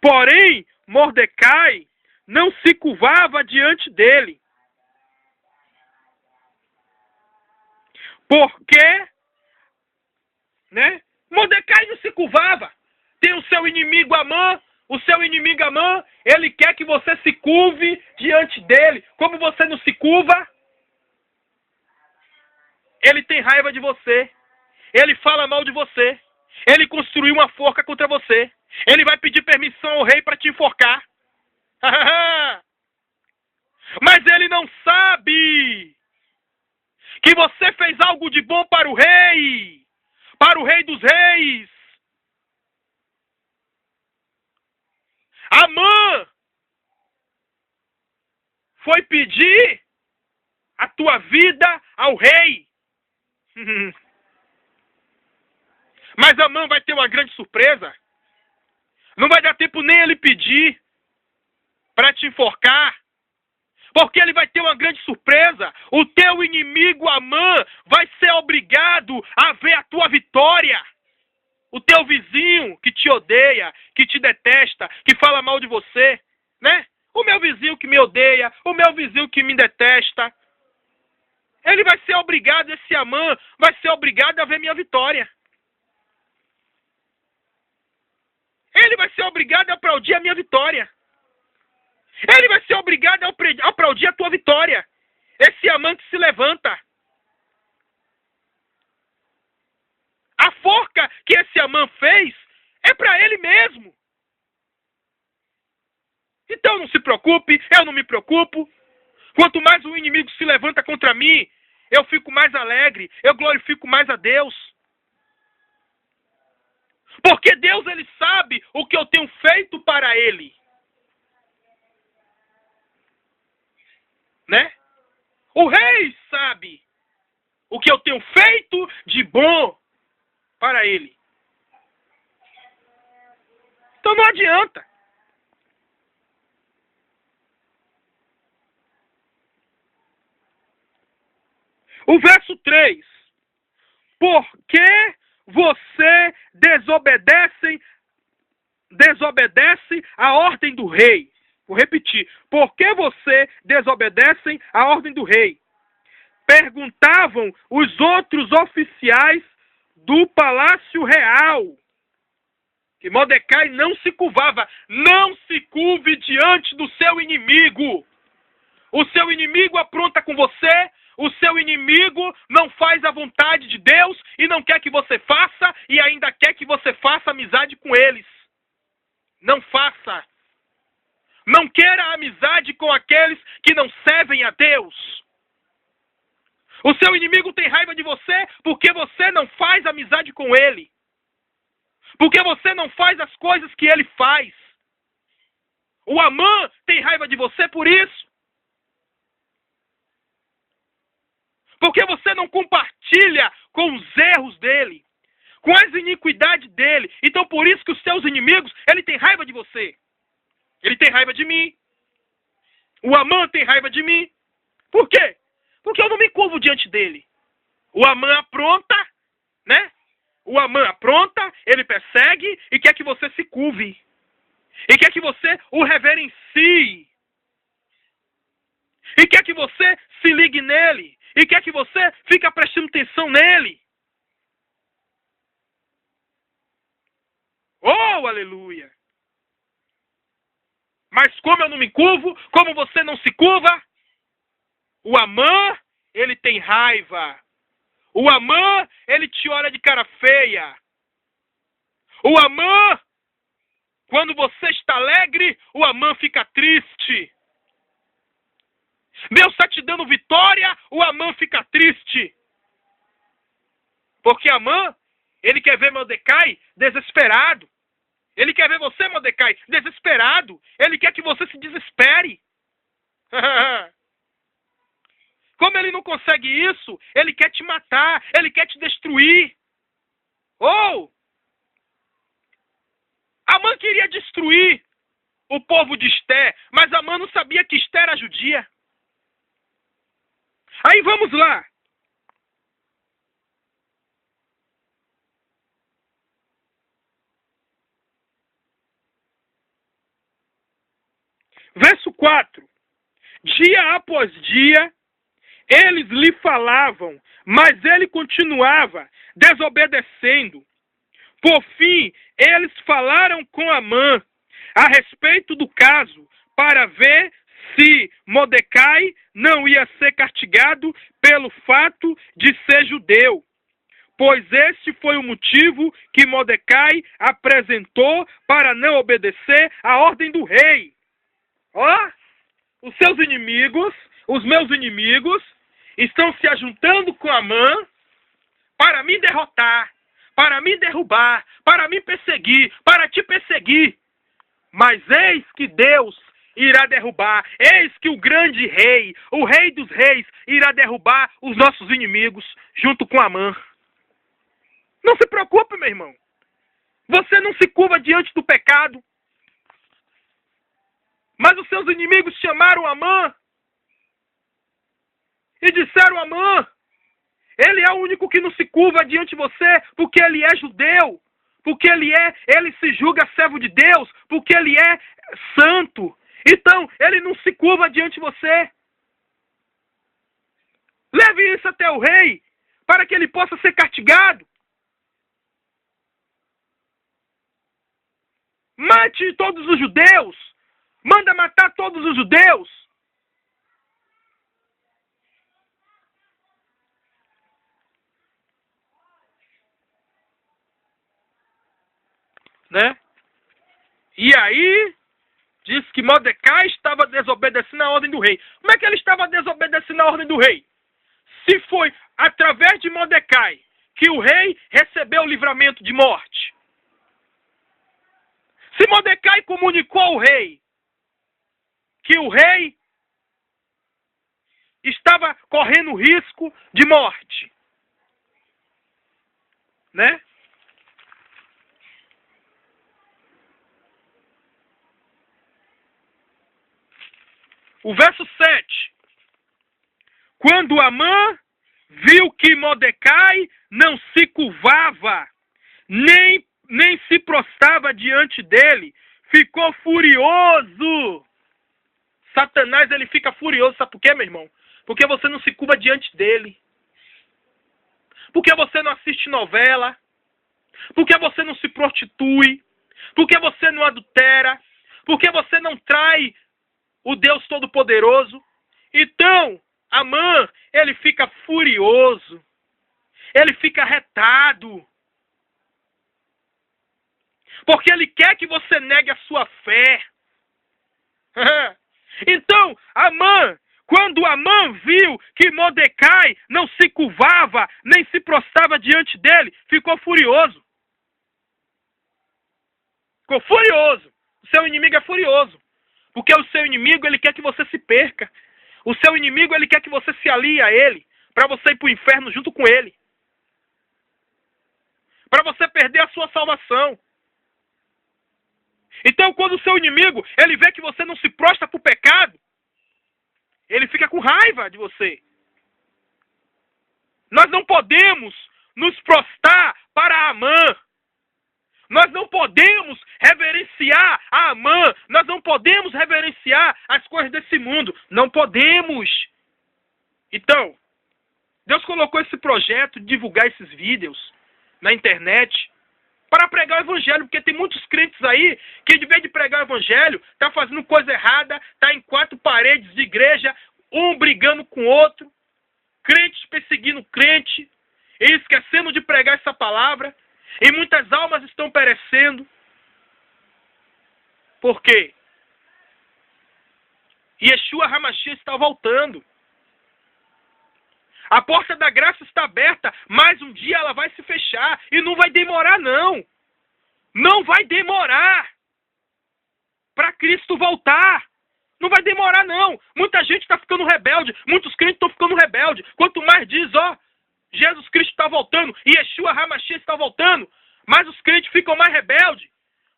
A: Porém, Mordecai não se curvava diante dele. Porque, Mordecai não se curvava. Tem o seu inimigo Amã, ele quer que você se curve diante dele. Como você não se curva, ele tem raiva de você. Ele fala mal de você. Ele construiu uma forca contra você. Ele vai pedir permissão ao rei para te enforcar. Mas ele não sabe que você fez algo de bom para o rei dos reis. Amã foi pedir a tua vida ao rei. Mas Amã vai ter uma grande surpresa. Não vai dar tempo nem ele pedir para te enforcar. Porque ele vai ter uma grande surpresa. O teu inimigo Amã vai ser obrigado a ver a tua vitória. O teu vizinho que te odeia, que te detesta, que fala mal de você, né? O meu vizinho que me odeia, o meu vizinho que me detesta. Ele vai ser obrigado, esse Amã vai ser obrigado a ver minha vitória. Ele vai ser obrigado a aplaudir a minha vitória. Ele vai ser obrigado a aplaudir a tua vitória. Esse Amã que se levanta. A forca que esse Amã fez é para ele mesmo. Então não se preocupe, eu não me preocupo. Quanto mais o inimigo se levanta contra mim, eu fico mais alegre, eu glorifico mais a Deus. Porque Deus, ele sabe o que eu tenho feito para ele. Né? O rei sabe o que eu tenho feito de bom para ele. Então não adianta. O verso 3. Por que você desobedece a ordem do rei? Vou repetir. Por que você desobedecem a ordem do rei? Perguntavam os outros oficiais do palácio real. Que Mordecai não se curvava. Não se curve diante do seu inimigo. O seu inimigo apronta com você. O seu inimigo não faz a vontade de Deus e não quer que você faça e ainda quer que você faça amizade com eles. Não faça. Não queira amizade com aqueles que não servem a Deus. O seu inimigo tem raiva de você porque você não faz amizade com ele. Porque você não faz as coisas que ele faz. O Amã tem raiva de você por isso. Porque você não compartilha com os erros dele, com as iniquidades dele. Então por isso que os seus inimigos, ele tem raiva de você. Ele tem raiva de mim. O Amã tem raiva de mim. Por quê? Porque eu não me curvo diante dele. O Amã apronta, né? O Amã apronta, ele persegue e quer que você se curve. E quer que você o reverencie. E quer que você se ligue nele. E quer que você fique prestando atenção nele. Oh, aleluia! Mas como eu não me curvo, como você não se curva, o Amã, ele tem raiva. O Amã, ele te olha de cara feia. O Amã, quando você está alegre, o Amã fica triste. Deus está te dando vitória, o Amã fica triste. Porque Amã, ele quer ver Mordecai desesperado. Ele quer ver você, Mordecai, desesperado. Ele quer que você se desespere. Como ele não consegue isso, ele quer te matar, ele quer te destruir. Amã queria destruir o povo de Esté, mas Amã não sabia que Esté era judia. Aí vamos lá. Verso 4. Dia após dia, eles lhe falavam, mas ele continuava desobedecendo. Por fim, eles falaram com Amã a respeito do caso, para ver se Mordecai não ia ser castigado pelo fato de ser judeu. Pois este foi o motivo que Mordecai apresentou para não obedecer à ordem do rei. Os seus inimigos, os meus inimigos, estão se ajuntando com Amã para me derrotar, para me derrubar, para me perseguir, para te perseguir. Mas eis que Deus irá derrubar, eis que o grande rei, o rei dos reis, irá derrubar os nossos inimigos junto com Amã. Não se preocupe, meu irmão. Você não se curva diante do pecado. Mas os seus inimigos chamaram Amã e disseram: Amã, ele é o único que não se curva diante de você, porque ele é judeu, porque ele se julga servo de Deus, porque ele é santo. Então, ele não se curva diante de você. Leve isso até o rei, para que ele possa ser castigado. Mate todos os judeus. Manda matar todos os judeus. Né? E aí, diz que Mordecai estava desobedecendo a ordem do rei. Como é que ele estava desobedecendo a ordem do rei? Se foi através de Mordecai que o rei recebeu o livramento de morte. Se Mordecai comunicou ao rei que o rei estava correndo risco de morte, né? O verso 7. Quando Amã viu que Mordecai não se curvava, nem se prostrava diante dele, ficou furioso. Satanás, ele fica furioso, sabe por quê, meu irmão? Porque você não se curva diante dele. Porque você não assiste novela. Porque você não se prostitui. Porque você não adultera. Porque você não trai o Deus Todo-Poderoso. Então, Amã, ele fica furioso. Ele fica retado. Porque ele quer que você negue a sua fé. Então, Amã, quando Amã viu que Mordecai não se curvava, nem se prostrava diante dele, ficou furioso. Ficou furioso. O seu inimigo é furioso. Porque o seu inimigo, ele quer que você se perca. O seu inimigo, ele quer que você se alie a ele, para você ir para o inferno junto com ele. Para você perder a sua salvação. Então, quando o seu inimigo, ele vê que você não se prostra para o pecado, ele fica com raiva de você. Nós não podemos nos prostrar para Amã. Nós não podemos reverenciar a Amã. Nós não podemos reverenciar as coisas desse mundo. Não podemos. Então, Deus colocou esse projeto de divulgar esses vídeos na internet para pregar o evangelho, porque tem muitos crentes aí que, de vez de pregar o evangelho, tá fazendo coisa errada, tá em 4 paredes de igreja, um brigando com o outro, crentes perseguindo crente, e esquecendo de pregar essa palavra, e muitas almas estão perecendo. Por quê? Yeshua HaMashiach está voltando. A porta da graça está aberta, mas um dia ela vai se fechar. E não vai demorar, não. Não vai demorar para Cristo voltar. Não vai demorar, não. Muita gente está ficando rebelde. Muitos crentes estão ficando rebeldes. Quanto mais diz, ó, Jesus Cristo está voltando, e Yeshua HaMashiach está voltando, mas os crentes ficam mais rebeldes.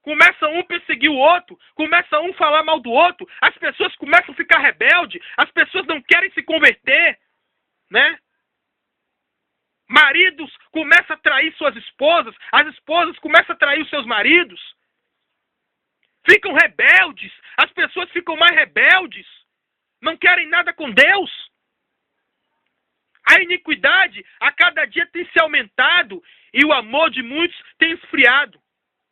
A: Começa um a perseguir o outro, começa um a falar mal do outro, as pessoas começam a ficar rebeldes, as pessoas não querem se converter, né? Maridos começam a trair suas esposas, as esposas começam a trair os seus maridos. Ficam rebeldes, as pessoas ficam mais rebeldes, não querem nada com Deus. A iniquidade a cada dia tem se aumentado e o amor de muitos tem esfriado.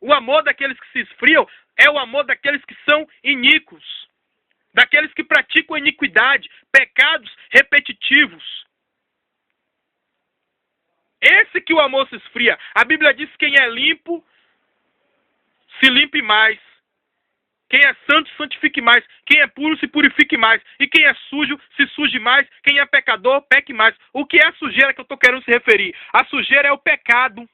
A: O amor daqueles que se esfriam é o amor daqueles que são iníquos, daqueles que praticam iniquidade, pecados repetitivos. Esse que o amor se esfria. A Bíblia diz que quem é limpo, se limpe mais. Quem é santo, santifique mais. Quem é puro, se purifique mais. E quem é sujo, se suje mais. Quem é pecador, peque mais. O que é a sujeira que eu estou querendo se referir? A sujeira é o pecado.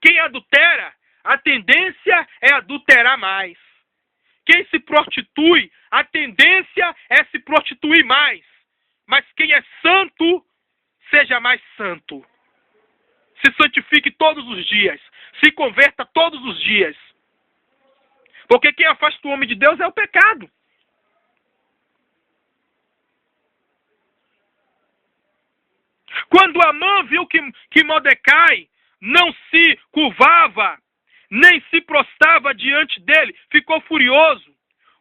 A: Quem adultera, a tendência é adulterar mais. Quem se prostitui, a tendência é se prostituir mais. Mas quem é santo, seja mais santo. Se santifique todos os dias. Se converta todos os dias. Porque quem afasta o homem de Deus é o pecado. Quando Amã viu que Mordecai não se curvava, nem se prostrava diante dele, ficou furioso.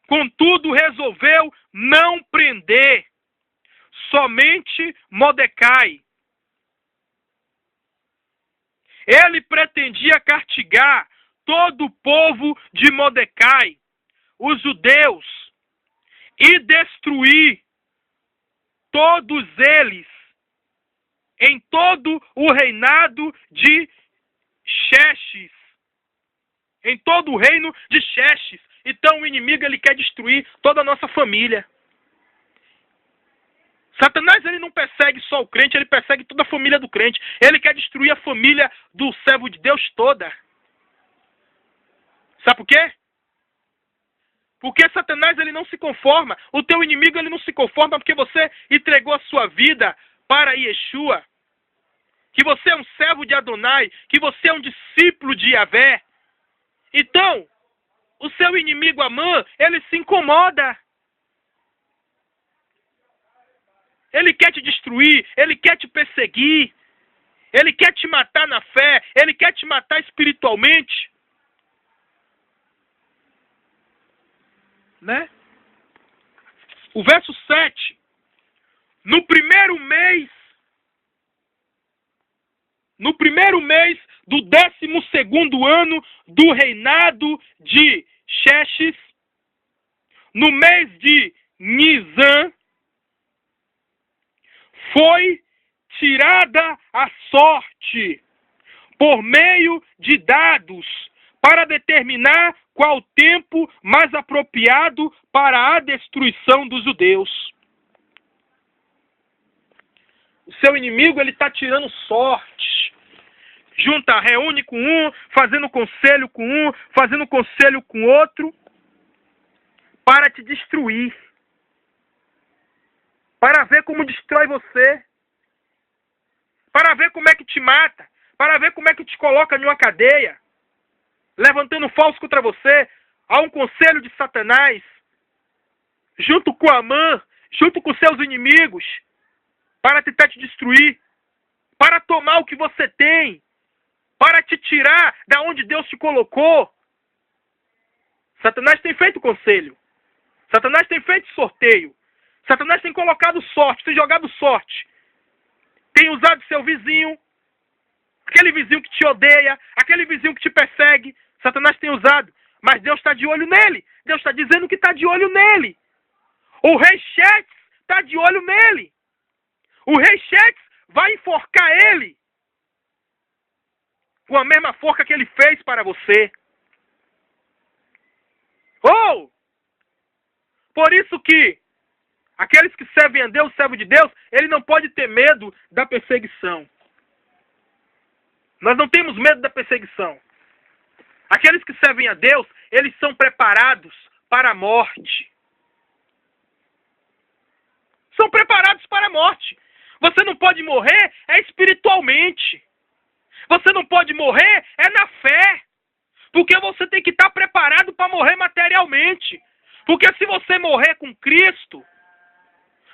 A: Contudo, resolveu não prender somente Mordecai. Ele pretendia castigar todo o povo de Mordecai, os judeus, e destruir todos eles em todo o reinado de Xerxes, em todo o reino de Xerxes. Então o inimigo ele quer destruir toda a nossa família. Satanás ele não persegue só o crente, ele persegue toda a família do crente. Ele quer destruir a família do servo de Deus toda. Sabe por quê? Porque Satanás ele não se conforma. O teu inimigo ele não se conforma porque você entregou a sua vida para Yeshua. Que você é um servo de Adonai. Que você é um discípulo de Yahvé. Então, o seu inimigo Amã, ele se incomoda. Ele quer te destruir. Ele quer te perseguir. Ele quer te matar na fé. Ele quer te matar espiritualmente. Né? O verso 7. No primeiro mês do 12º ano do reinado de Xerxes, no mês de Nisan, foi tirada a sorte por meio de dados para determinar qual tempo mais apropriado para a destruição dos judeus. O seu inimigo ele está tirando sorte. Junta, reúne com um, fazendo conselho com um, fazendo conselho com outro, para te destruir. Para ver como destrói você. Para ver como é que te mata. Para ver como é que te coloca em uma cadeia. Levantando falso contra você. Há um conselho de Satanás. Junto com Amã. Junto com seus inimigos. Para tentar te destruir. Para tomar o que você tem. Para te tirar da onde Deus te colocou. Satanás tem feito conselho. Satanás tem feito sorteio. Satanás tem colocado sorte, tem jogado sorte. Tem usado seu vizinho. aquele vizinho que te odeia, aquele vizinho que te persegue. Satanás tem usado, mas Deus está de olho nele. Deus está dizendo que está de olho nele. O rei Xerxes está de olho nele. O rei Xerxes vai enforcar ele com a mesma forca que ele fez para você. Oh! Por isso que aqueles que servem a Deus, servo de Deus, ele não pode ter medo da perseguição. Nós não temos medo da perseguição. Aqueles que servem a Deus, eles são preparados para a morte. São preparados para a morte. Você não pode morrer espiritualmente. Você não pode morrer na fé. Porque você tem que estar preparado para morrer materialmente. Porque se você morrer com Cristo,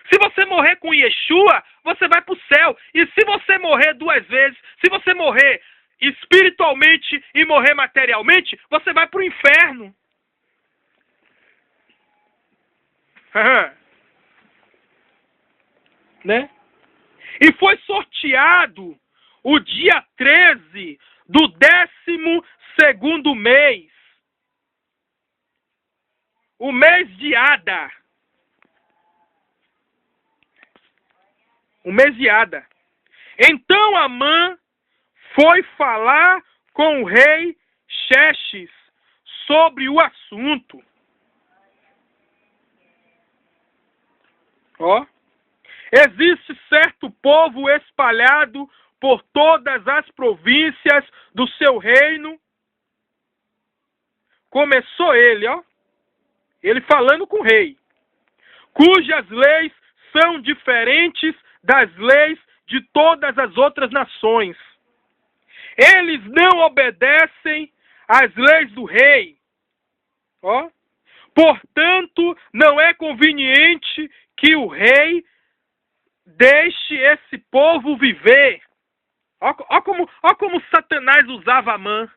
A: se você morrer com Yeshua, você vai para o céu. E se você morrer duas vezes, se você morrer espiritualmente e morrer materialmente, você vai para o inferno. Né? E foi sorteado o dia 13 do 12º mês. O mês de Adar. O mês de Adar. Então Amã foi falar com o rei Xerxes sobre o assunto. Ó. Existe certo povo espalhado por todas as províncias do seu reino. Começou ele, ó. Ele falando com o rei. Cujas leis são diferentes das leis de todas as outras nações. Eles não obedecem às leis do rei. Ó. Portanto, não é conveniente que o rei deixe esse povo viver. Ó como Satanás usava Amã.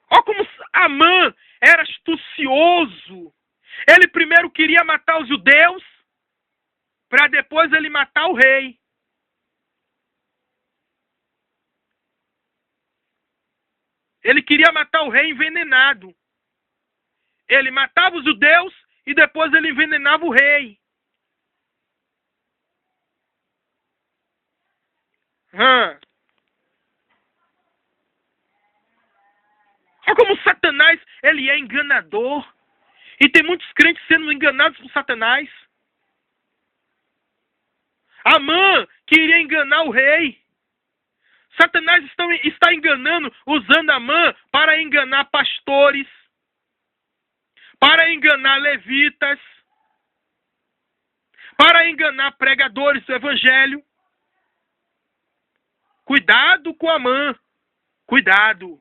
A: Ó como Amã era astucioso. Ele primeiro queria matar os judeus, para depois ele matar o rei. Ele queria matar o rei envenenado. Ele matava os judeus e depois ele envenenava o rei. Olha como Satanás, ele é enganador. E tem muitos crentes sendo enganados por Satanás. Amã queria enganar o rei. Satanás está enganando, usando Amã para enganar pastores, para enganar levitas, para enganar pregadores do evangelho. Cuidado com Amã. Cuidado.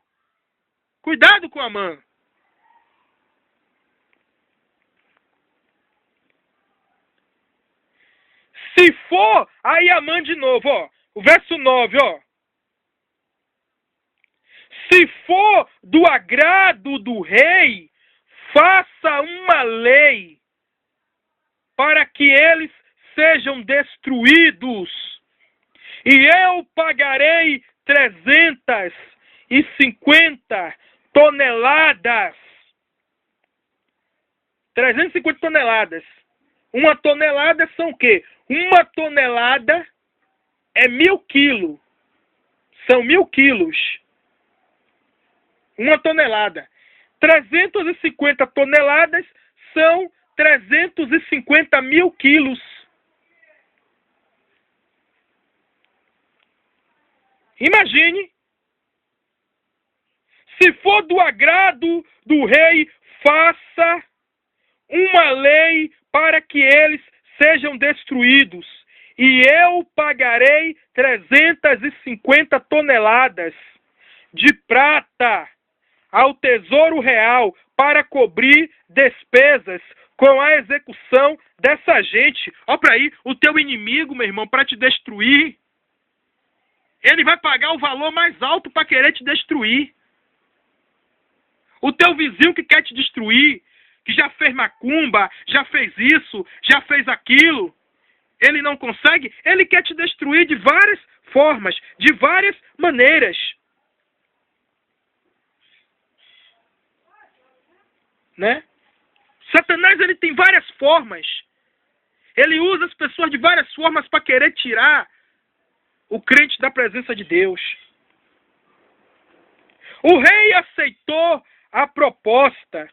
A: Cuidado com Amã. Se for, aí Amã de novo, ó. O verso 9, ó. Se for do agrado do rei, faça uma lei para que eles sejam destruídos. E eu pagarei 350 toneladas. 350 toneladas. Uma tonelada são o quê? Uma tonelada é 1.000 quilos. São 1.000 quilos. Uma tonelada. 350 toneladas são 350.000 quilos. Imagine. Se for do agrado do rei, faça uma lei para que eles sejam destruídos. E eu pagarei 350 toneladas de prata ao tesouro real para cobrir despesas com a execução dessa gente. Olha para aí, o teu inimigo, meu irmão, para te destruir, ele vai pagar o valor mais alto para querer te destruir. O teu vizinho que quer te destruir, que já fez macumba, já fez isso, já fez aquilo, ele não consegue, ele quer te destruir de várias formas, de várias maneiras. Né? Satanás, ele tem várias formas. Ele usa as pessoas de várias formas para querer tirar o crente da presença de Deus. O rei aceitou a proposta